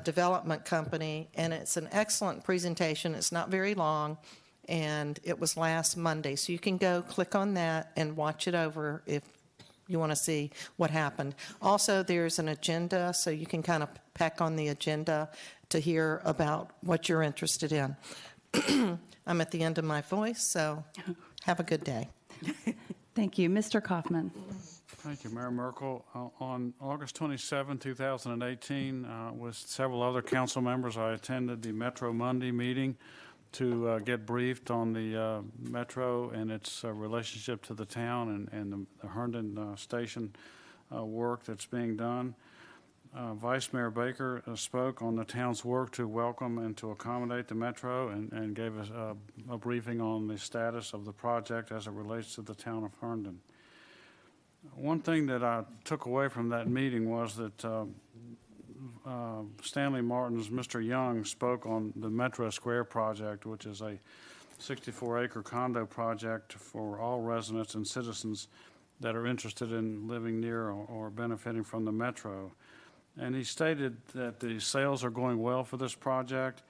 development company, and it's an excellent presentation. It's not very long, and it was last Monday. So you can go click on that and watch it over if you want to see what happened. Also, there's an agenda, so you can kind of peck on the agenda to hear about what you're interested in. I'm at the end of my voice, so have a good day. Thank you. Mr. Kaufman. Thank you, Mayor Merkel. On August 27, 2018, with several other council members, I attended the Metro Monday meeting to get briefed on the Metro and its relationship to the town and the Herndon station work that's being done. Vice Mayor Baker spoke on the town's work to welcome and to accommodate the Metro and gave us a briefing on the status of the project as it relates to the town of Herndon. One thing that I took away from that meeting was that Stanley Martin's Mr. Young spoke on the Metro Square project, which is a 64-acre condo project for all residents and citizens that are interested in living near or benefiting from the Metro. And he stated that the sales are going well for this project,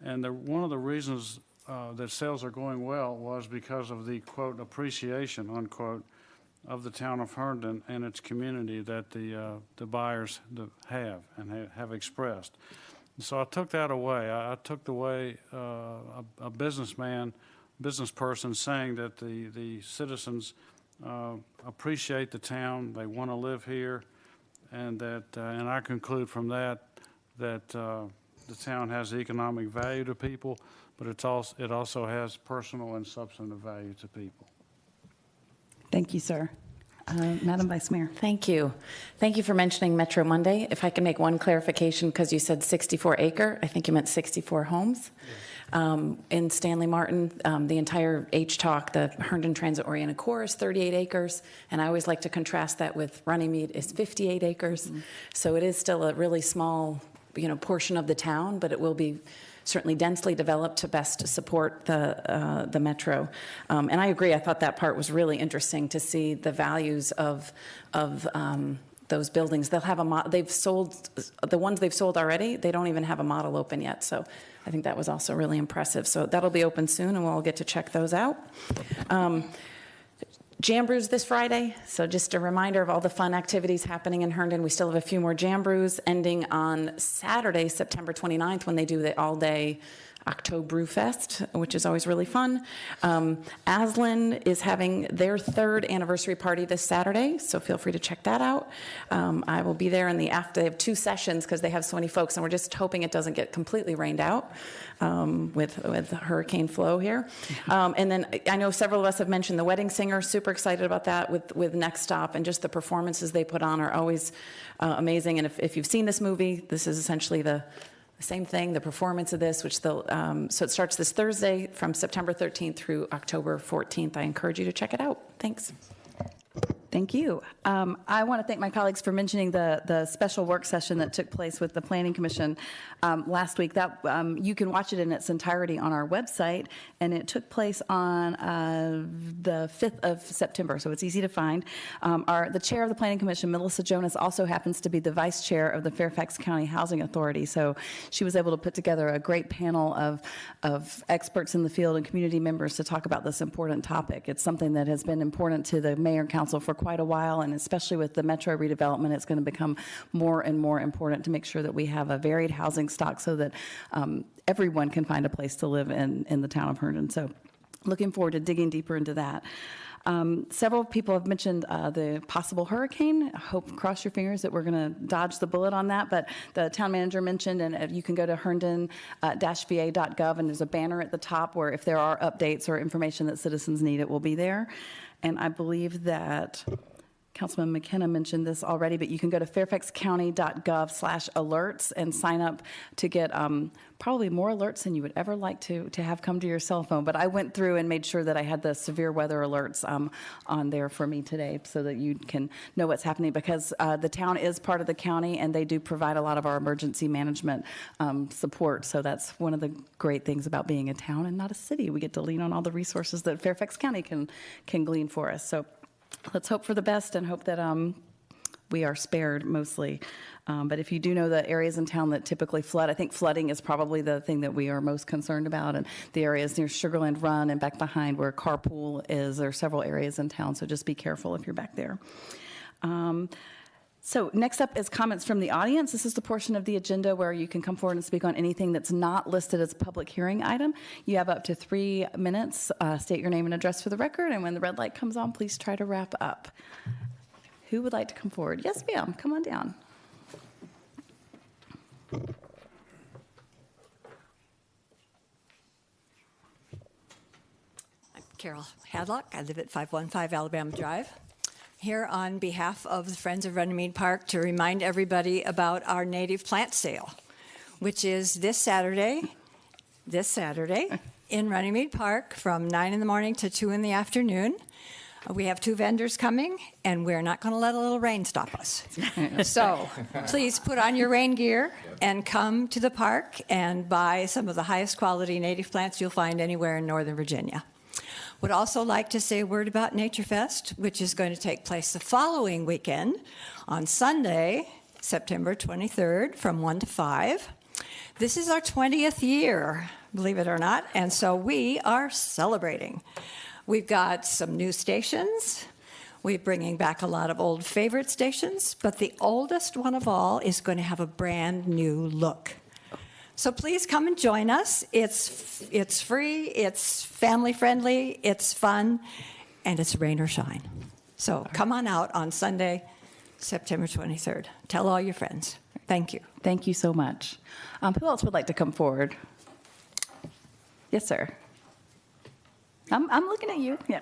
and one of the reasons that sales are going well was because of the, quote, appreciation, unquote, of the town of Herndon and its community that the buyers have and have expressed. And so I took that away. I took away a business person saying that the citizens appreciate the town, they want to live here, and that and I conclude from that the town has economic value to people, but it also has personal and substantive value to people. Thank you, sir. Madam Vice Mayor. Thank you. Thank you for mentioning Metro Monday. If I can make one clarification, because you said 64 acre, I think you meant 64 homes. In Stanley Martin, the entire HTALK, the Herndon Transit Oriented Core, is 38 acres, and I always like to contrast that with Runnymede is 58 acres. Mm-hmm. So it is still a really small, portion of the town, but it will be certainly densely developed to best support the Metro. And I agree, I thought that part was really interesting to see the values of those buildings. They'll have they've sold, the ones they've sold already, they don't even have a model open yet. So I think that was also really impressive. So that'll be open soon and we'll all get to check those out. Jam Brews this Friday, so just a reminder of all the fun activities happening in Herndon. We still have a few more Jam Brews ending on Saturday, September 29th, when they do the all-day October Brew Fest, which is always really fun. Aslan is having their 3rd anniversary party this Saturday, so feel free to check that out. I will be there in the after. They have 2 sessions because they have so many folks, and we're just hoping it doesn't get completely rained out with hurricane flow here. And then I know several of us have mentioned the Wedding Singer. Super excited about that with Next Stop, and just the performances they put on are always amazing. And if you've seen this movie, this is essentially the same thing, the performance of this, which they'll, so it starts this Thursday from September 13th through October 14th. I encourage you to check it out. Thanks. Thank you. I want to thank my colleagues for mentioning the special work session that took place with the Planning Commission last week. That you can watch it in its entirety on our website, and it took place on the 5th of September, so it's easy to find. The chair of the Planning Commission, Melissa Jonas, also happens to be the vice chair of the Fairfax County Housing Authority, so she was able to put together a great panel of experts in the field and community members to talk about this important topic. It's something that has been important to the mayor and council for quite a while, and especially with the metro redevelopment, it's going to become more and more important to make sure that we have a varied housing stock so that everyone can find a place to live in the town of Herndon. So looking forward to digging deeper into that. Several people have mentioned the possible hurricane. I hope, cross your fingers, that we're going to dodge the bullet on that. But the town manager mentioned, and you can go to herndon-va.gov, and there's a banner at the top where if there are updates or information that citizens need, it will be there. And I believe that Councilman McKenna mentioned this already, but you can go to fairfaxcounty.gov/alerts and sign up to get probably more alerts than you would ever like to have come to your cell phone. But I went through and made sure that I had the severe weather alerts on there for me today so that you can know what's happening, because the town is part of the county and they do provide a lot of our emergency management support. So that's one of the great things about being a town and not a city. We get to lean on all the resources that Fairfax County can glean for us. So let's hope for the best and hope that we are spared mostly. But if you do know the areas in town that typically flood, I think flooding is probably the thing that we are most concerned about. And the areas near Sugarland Run and back behind where Carpool is, there are several areas in town. So just be careful if you're back there. So next up is comments from the audience. This is the portion of the agenda where you can come forward and speak on anything that's not listed as a public hearing item. You have up to 3 minutes. State your name and address for the record, and when the red light comes on, please try to wrap up. Who would like to come forward? Yes, ma'am. Come on down. I'm Carol Hadlock. I live at 515 Alabama Drive. Here on behalf of the Friends of Runnymede Park to remind everybody about our native plant sale, which is this Saturday in Runnymede Park from 9 in the morning to 2 in the afternoon. We have 2 vendors coming, and we're not going to let a little rain stop us. So please put on your rain gear and come to the park and buy some of the highest quality native plants you'll find anywhere in Northern Virginia. Would also like to say a word about Nature Fest, which is going to take place the following weekend on Sunday, September 23rd from 1 to 5. This is our 20th year, believe it or not, and so we are celebrating. We've got some new stations. We're bringing back a lot of old favorite stations, but the oldest one of all is going to have a brand new look. So please come and join us. It's free, it's family friendly, it's fun, and it's rain or shine. So come on out on Sunday, September 23rd. Tell all your friends. Thank you. Thank you so much. Who else would like to come forward? Yes, sir. I'm looking at you. Yeah.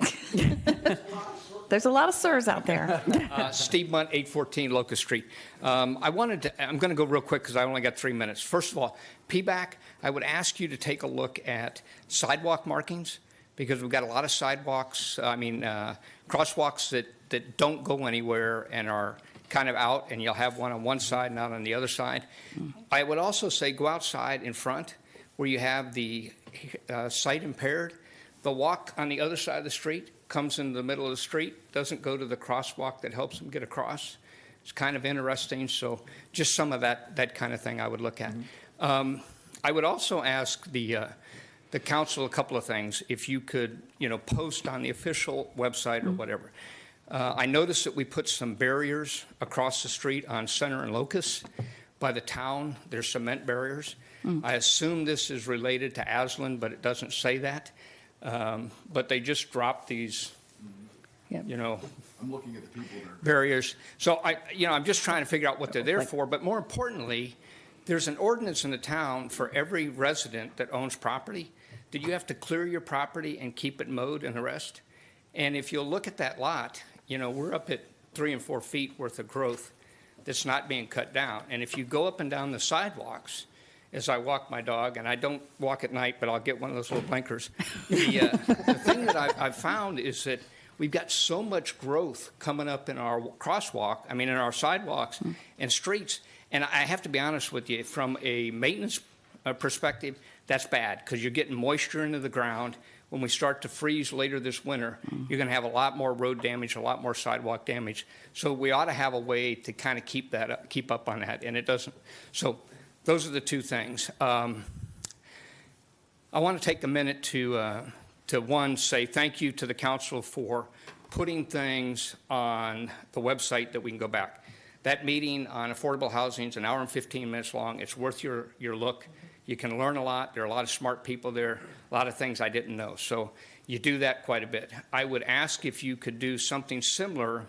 There's a lot of sirs out there. Steve Munt, 814 Locust Street. I'm going to go real quick because I only got 3 minutes. First of all, PBAC, I would ask you to take a look at sidewalk markings, because we've got a lot of sidewalks, crosswalks that don't go anywhere and are kind of out, and you'll have one on one side, not on the other side. I would also say go outside in front where you have the sight impaired. The walk on the other side of the street comes in the middle of the street, doesn't go to the crosswalk that helps them get across. It's kind of interesting, so just some of that kind of thing I would look at. I would also ask the the council a couple of things. If you could, post on the official website or whatever. I noticed that we put some barriers across the street on Center and Locust by the town. There's cement barriers. I assume this is related to Aslan, but it doesn't say that. But they just dropped these, I'm looking at the people that are barriers. So I'm just trying to figure out what they're there for. But more importantly, there's an ordinance in the town for every resident that owns property that you have to clear your property and keep it mowed and the rest. And if you'll look at that lot, we're up at 3 and 4 feet worth of growth that's not being cut down. And if you go up and down the sidewalks, as I walk my dog, and I don't walk at night, but I'll get one of those little blinkers, the thing that I've found is that we've got so much growth coming up in our in our sidewalks and streets. And I have to be honest with you, from a maintenance perspective, that's bad because you're getting moisture into the ground. When we start to freeze later this winter, you're going to have a lot more road damage, a lot more sidewalk damage. So we ought to have a way to kind of keep up on that, and it doesn't. So those are the two things. I want to take a minute to one, say thank you to the council for putting things on the website that we can go back. That meeting on affordable housing is an hour and 15 minutes long. It's worth your look. You can learn a lot. There are a lot of smart people there, a lot of things I didn't know. So you do that quite a bit. I would ask if you could do something similar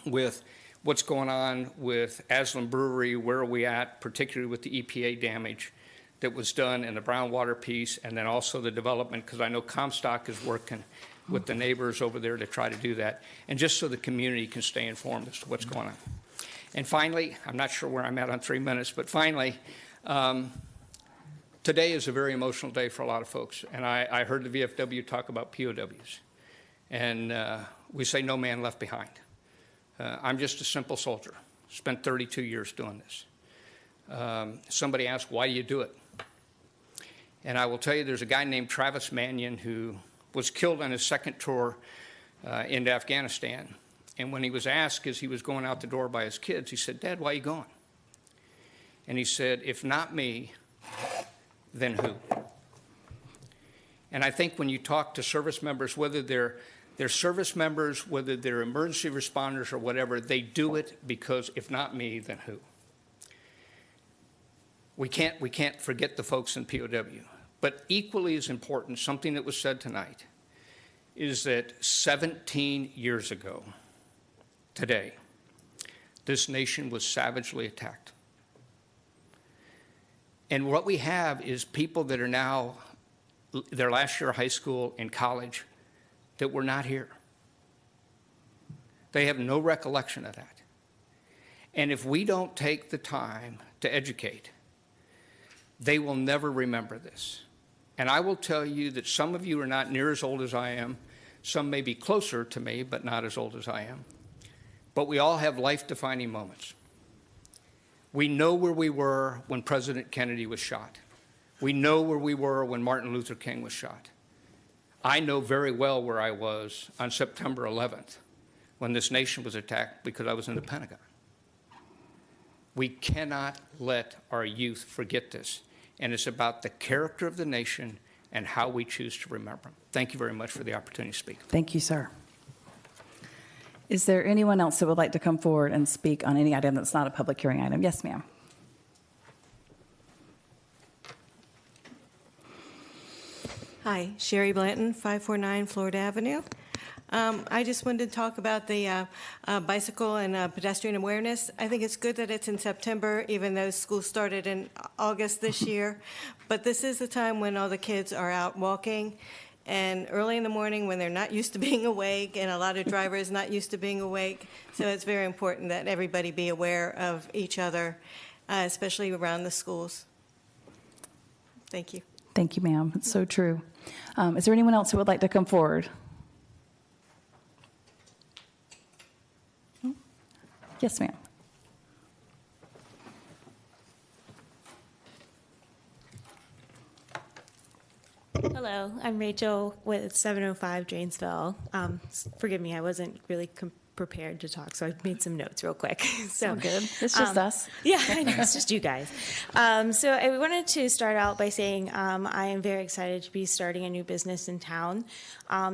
with what's going on with Aslan Brewery, where are we at, particularly with the EPA damage that was done in the Brownwater piece, and then also the development, because I know Comstock is working with the neighbors over there to try to do that, and just so the community can stay informed as to what's going on. And finally, I'm not sure where I'm at on 3 minutes, but finally, today is a very emotional day for a lot of folks, and I heard the VFW talk about POWs, and we say no man left behind. I'm just a simple soldier, spent 32 years doing this. Somebody asked, why do you do it? And I will tell you, there's a guy named Travis Mannion who was killed on his second tour into Afghanistan. And when he was asked as he was going out the door by his kids, he said, Dad, why are you going? And he said, if not me, then who? And I think when you talk to service members, whether they're service members, whether they're emergency responders or whatever, they do it because if not me, then who? We can't forget the folks in POW. But equally as important, something that was said tonight, is that 17 years ago, today, this nation was savagely attacked. And what we have is people that are now their last year of high school and college that were not here. They have no recollection of that. And if we don't take the time to educate, they will never remember this. And I will tell you that some of you are not near as old as I am. Some may be closer to me, but not as old as I am. But we all have life-defining moments. We know where we were when President Kennedy was shot. We know where we were when Martin Luther King was shot. I know very well where I was on September 11th when this nation was attacked because I was in the Pentagon. We cannot let our youth forget this. And it's about the character of the nation and how we choose to remember them. Thank you very much for the opportunity to speak. Thank you, sir. Is there anyone else that would like to come forward and speak on any item that's not a public hearing item? Yes, ma'am. Hi, Sherry Blanton, 549 Florida Avenue. I just wanted to talk about the bicycle and pedestrian awareness. I think it's good that it's in September, even though school started in August this year. But this is the time when all the kids are out walking, and early in the morning when they're not used to being awake, and a lot of drivers not used to being awake. So it's very important that everybody be aware of each other, especially around the schools. Thank you. Thank you, ma'am. It's so true. Is there anyone else who would like to come forward? Yes, ma'am. Hello, I'm Rachel with 705 Dranesville. Forgive me, I wasn't really prepared to talk, so I made some notes real quick. So all good. It's just us. Yeah, I know, it's just you guys. So I wanted to start out by saying I am very excited to be starting a new business in town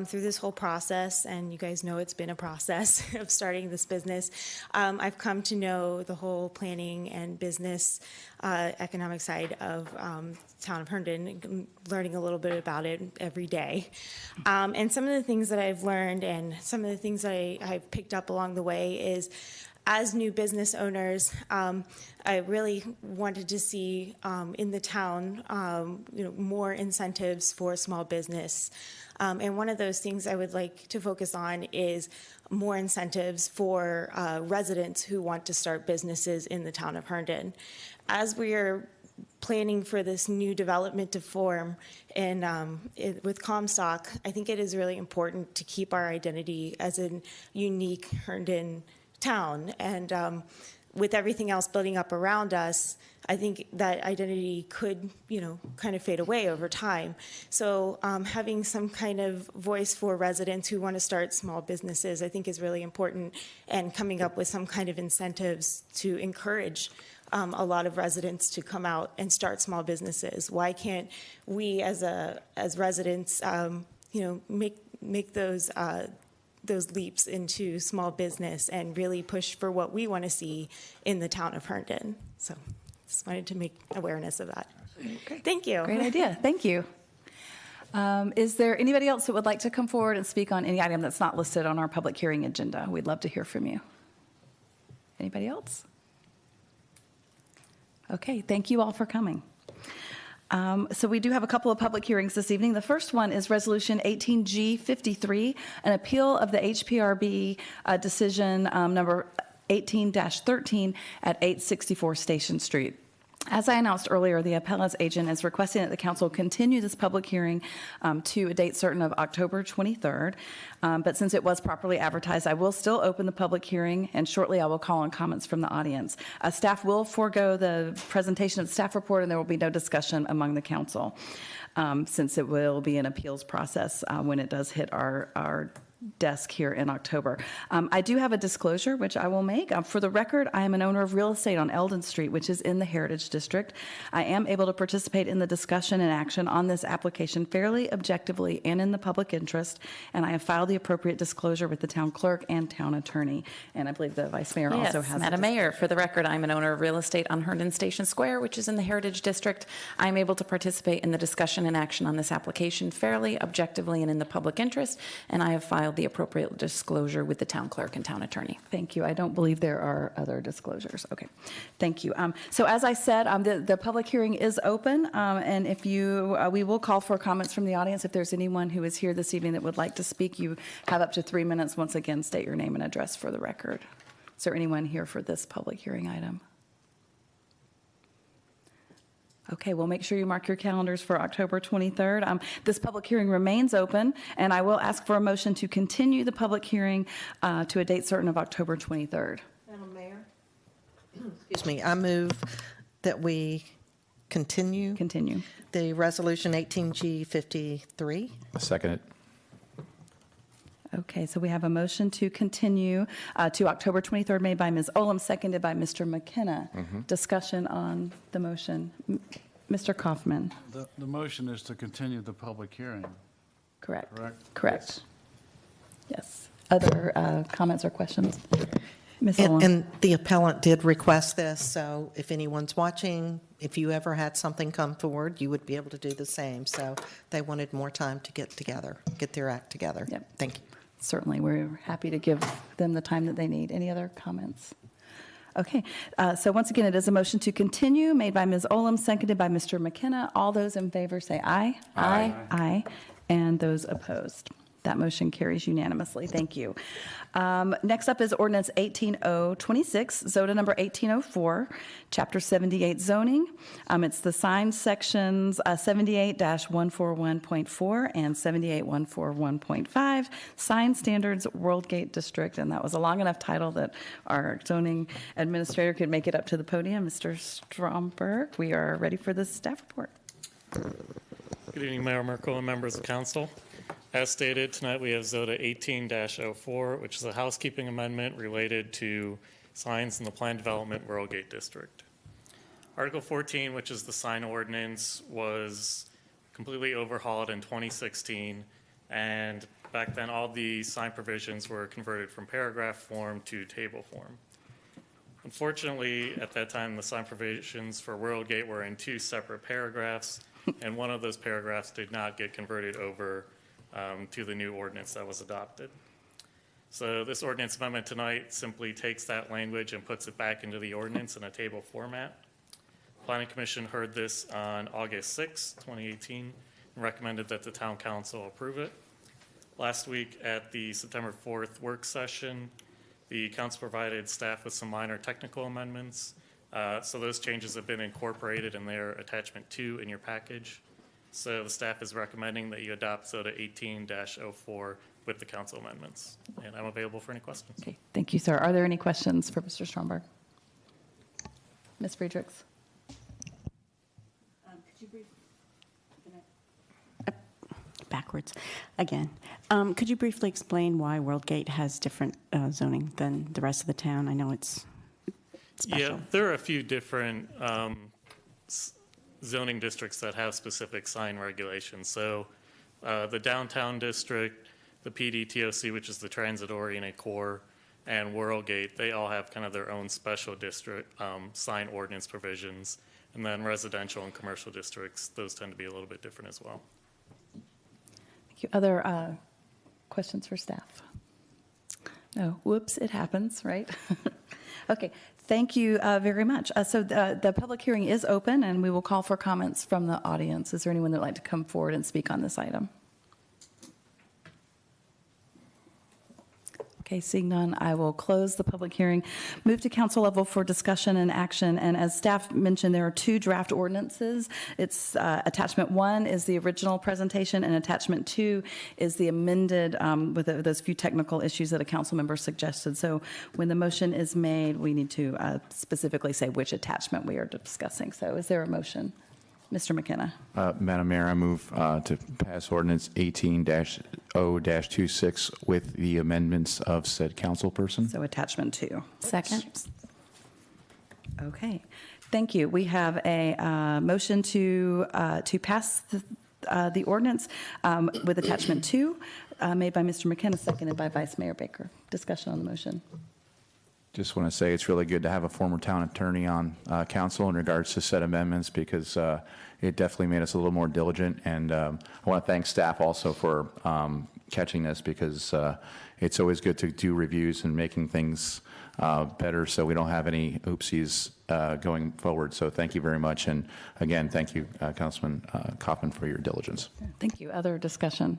through this whole process, and you guys know it's been a process of starting this business. I've come to know the whole planning and business economic side of town of Herndon, learning a little bit about it every day. And some of the things that I've learned and some of the things that I've picked up along the way is, as new business owners, I really wanted to see in the town, more incentives for small business. And one of those things I would like to focus on is more incentives for residents who want to start businesses in the town of Herndon. As we are planning for this new development to form and with Comstock, I think it is really important to keep our identity as a unique Herndon town. And with everything else building up around us, I think that identity could, kind of fade away over time. So having some kind of voice for residents who want to start small businesses, I think is really important, and coming up with some kind of incentives to encourage a lot of residents to come out and start small businesses. Why can't we, as residents, make those leaps into small business and really push for what we want to see in the town of Herndon? So, just wanted to make awareness of that. Okay. Thank you. Great idea. Thank you. Is there anybody else that would like to come forward and speak on any item that's not listed on our public hearing agenda? We'd love to hear from you. Anybody else? Okay, thank you all for coming. So we do have a couple of public hearings this evening. The first one is Resolution 18G53, an appeal of the HPRB decision number 18-13 at 864 Station Street. As I announced earlier, the appellant's agent is requesting that the council continue this public hearing to a date certain of October 23rd. But since it was properly advertised, I will still open the public hearing, and shortly I will call on comments from the audience. Staff will forego the presentation of the staff report, and there will be no discussion among the council, since it will be an appeals process when it does hit our desk here in October. I do have a disclosure, which I will make. For the record, I am an owner of real estate on Eldon Street, which is in the Heritage District. I am able to participate in the discussion and action on this application fairly, objectively, and in the public interest, and I have filed the appropriate disclosure with the town clerk and town attorney. And I believe the vice mayor also has. Madam Mayor, for the record, I'm an owner of real estate on Herndon Station Square, which is in the Heritage District. I'm able to participate in the discussion and action on this application fairly, objectively, and in the public interest, and I have filed the appropriate disclosure with the town clerk and town attorney. Thank you. I don't believe there are other disclosures. Okay. Thank you. So as I said, the public hearing is open, and if we will call for comments from the audience. If there's anyone who is here this evening that would like to speak, you have up to 3 minutes. Once again, state your name and address for the record. Is there anyone here for this public hearing item? Okay, well, make sure you mark your calendars for October 23rd. This public hearing remains open, and I will ask for a motion to continue the public hearing to a date certain of October 23rd. Madam Mayor? Excuse me, I move that we continue the resolution 18G53. Second it. Okay, so we have a motion to continue to October 23rd made by Ms. Olam, seconded by Mr. McKenna. Discussion on the motion. Mr. Kaufman. The motion is to continue the public hearing. Correct. Correct. Yes. Other comments or questions? Ms. Olam. And the appellant did request this, so if anyone's watching, if you ever had something come forward, you would be able to do the same. So they wanted more time to get their act together. Yep. Thank you. Certainly, we're happy to give them the time that they need. Any other comments? Okay, so once again, it is a motion to continue made by Ms. Olam, seconded by Mr. McKenna. All those in favor say aye. Aye. Aye. And those opposed. That motion carries unanimously. Thank you. Next up is ordinance 18026, ZOTA number 1804, Chapter 78 zoning. It's the signed sections 78-141.4 and 78-141.5, sign standards Worldgate District. And that was a long enough title that our zoning administrator could make it up to the podium. Mr. Stromberg, we are ready for the staff report. Good evening, Mayor Merkel and members of council. As stated, tonight we have ZOTA 18-04, which is a housekeeping amendment related to signs in the Planned Development Rural Gate District. Article 14, which is the sign ordinance, was completely overhauled in 2016, and back then all the sign provisions were converted from paragraph form to table form. Unfortunately, at that time, the sign provisions for Rural Gate were in 2 separate paragraphs, and one of those paragraphs did not get converted over to the new ordinance that was adopted. So this ordinance amendment tonight simply takes that language and puts it back into the ordinance in a table format. Planning Commission heard this on August 6, 2018, and recommended that the Town Council approve it. Last week at the September 4th work session, the Council provided staff with some minor technical amendments. So those changes have been incorporated in their attachment 2 in your package. So the staff is recommending that you adopt ZOTA 18-04 with the council amendments. And I'm available for any questions. Okay, thank you, sir. Are there any questions for Mr. Stromberg? Ms. Friedrichs? Backwards again. Could you briefly explain why World Gate has different zoning than the rest of the town? I know it's special. Yeah, there are a few different zoning districts that have specific sign regulations. So the downtown district, the PDTOC, which is the transit-oriented core, and World Gate, they all have kind of their own special district sign ordinance provisions. And then residential and commercial districts, those tend to be a little bit different as well. Thank you. Other questions for staff? No. Whoops, it happens, right? Okay. Thank you very much. So the public hearing is open, and we will call for comments from the audience. Is there anyone that would like to come forward and speak on this item? Okay, seeing none, I will close the public hearing. Move to council level for discussion and action. And as staff mentioned, there are 2 draft ordinances. It's attachment 1 is the original presentation, and attachment 2 is the amended with those few technical issues that a council member suggested. So when the motion is made, we need to specifically say which attachment we are discussing. So is there a motion? Mr. McKenna. Madam Mayor, I move to pass ordinance 18-0-26 with the amendments of said councilperson. So attachment 2. Second. Okay. Thank you. We have a motion to pass the ordinance with attachment 2 made by Mr. McKenna, seconded by Vice Mayor Baker. Discussion on the motion. Just want to say it's really good to have a former town attorney on council in regards to said amendments, because it definitely made us a little more diligent. And I want to thank staff also for catching this, because it's always good to do reviews and making things better so we don't have any oopsies going forward. So thank you very much. And again, thank you, Councilman Kaufman, for your diligence. Thank you. Other discussion?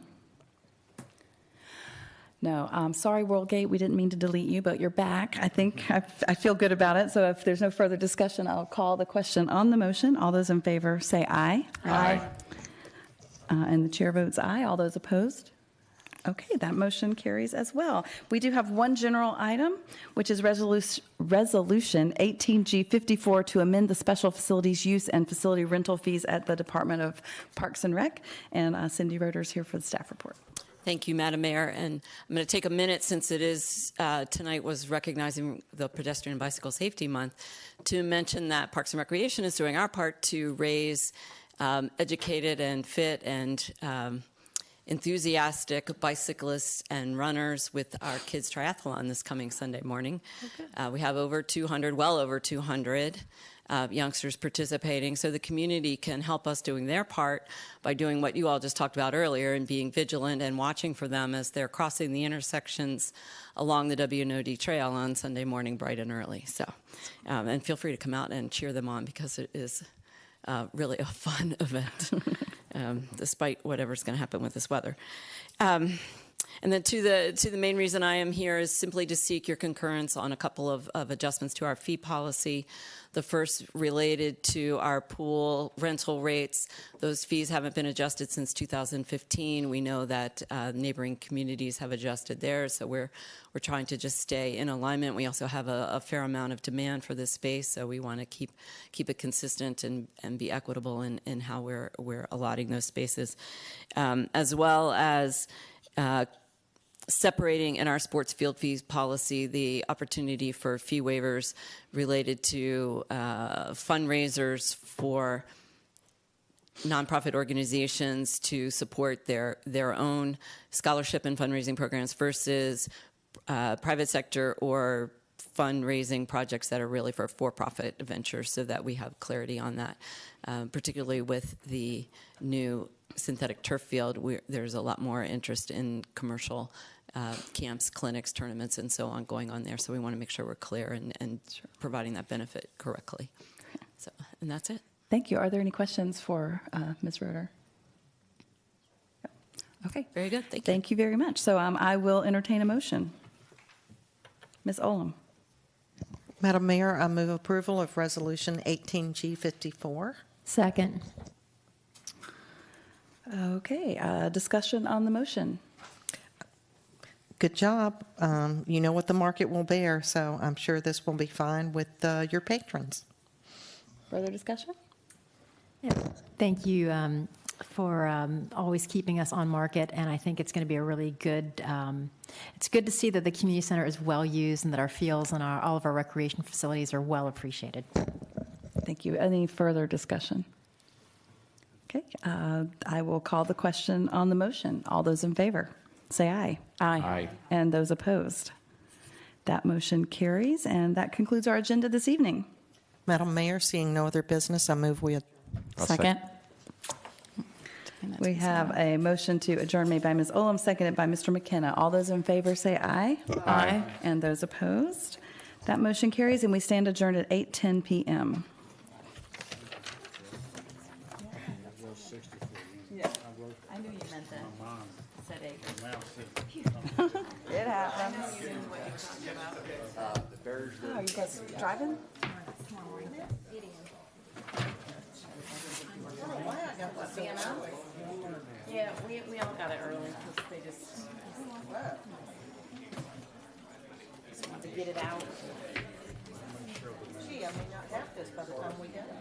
No, sorry, World Gate, we didn't mean to delete you, but you're back. I think I feel good about it. So if there's no further discussion, I'll call the question on the motion. All those in favor say aye. Aye. And the chair votes aye. All those opposed? Okay, that motion carries as well. We do have one general item, which is resolution 18G54 to amend the special facilities use and facility rental fees at the Department of Parks and Rec. And Cindy Roeder's here for the staff report. Thank you, Madam Mayor. And I'm going to take a minute, since it is tonight was recognizing the Pedestrian and Bicycle Safety Month, to mention that Parks and Recreation is doing our part to raise educated and fit and enthusiastic bicyclists and runners with our kids triathlon this coming Sunday morning. We have over 200, well over 200 youngsters participating, so the community can help us doing their part by doing what you all just talked about earlier and being vigilant and watching for them as they're crossing the intersections along the WNOD trail on Sunday morning bright and early. So, and feel free to come out and cheer them on, because it is really a fun event, despite whatever's going to happen with this weather. And then to the main reason I am here is simply to seek your concurrence on a couple of adjustments to our fee policy. The first related to our pool rental rates. Those fees haven't been adjusted since 2015. We know that neighboring communities have adjusted theirs, so we're trying to just stay in alignment. We also have a fair amount of demand for this space, so we want to keep it consistent and be equitable in how we're allotting those spaces, as well as separating in our sports field fees policy the opportunity for fee waivers related to fundraisers for nonprofit organizations to support their own scholarship and fundraising programs versus private sector or fundraising projects that are really for-profit ventures, so that we have clarity on that, particularly with the new synthetic turf field. There's a lot more interest in commercial camps, clinics, tournaments, and so on going on there. So we want to make sure we're clear and providing that benefit correctly. So, and that's it. Thank you. Are there any questions for Ms. Roeder? Okay. Very good. Thank you. Thank you very much. So I will entertain a motion. Ms. Olam. Madam Mayor, I move approval of Resolution 18G54. Second. Okay. Discussion on the motion. Good job. You know what the market will bear, so I'm sure this will be fine with your patrons. Further discussion? Yeah. Thank you for always keeping us on market, and I think it's going to be a really good, it's good to see that the community center is well used and that our fields and all of our recreation facilities are well appreciated. Thank you. Any further discussion? Okay. I will call the question on the motion. All those in favor, say aye. Aye. Aye. And those opposed? That motion carries, and that concludes our agenda this evening. Madam Mayor, seeing no other business, I move we Second. We have a motion to adjourn made by Ms. Olam, seconded by Mr. McKenna. All those in favor say aye. Aye. And those opposed? That motion carries, and we stand adjourned at 8:10 p.m. I knew you meant that. Said It happens. Oh, you guys driving? Yeah, we all got it early because they just wanted to get it out. Gee, I may not have this by the time we get it.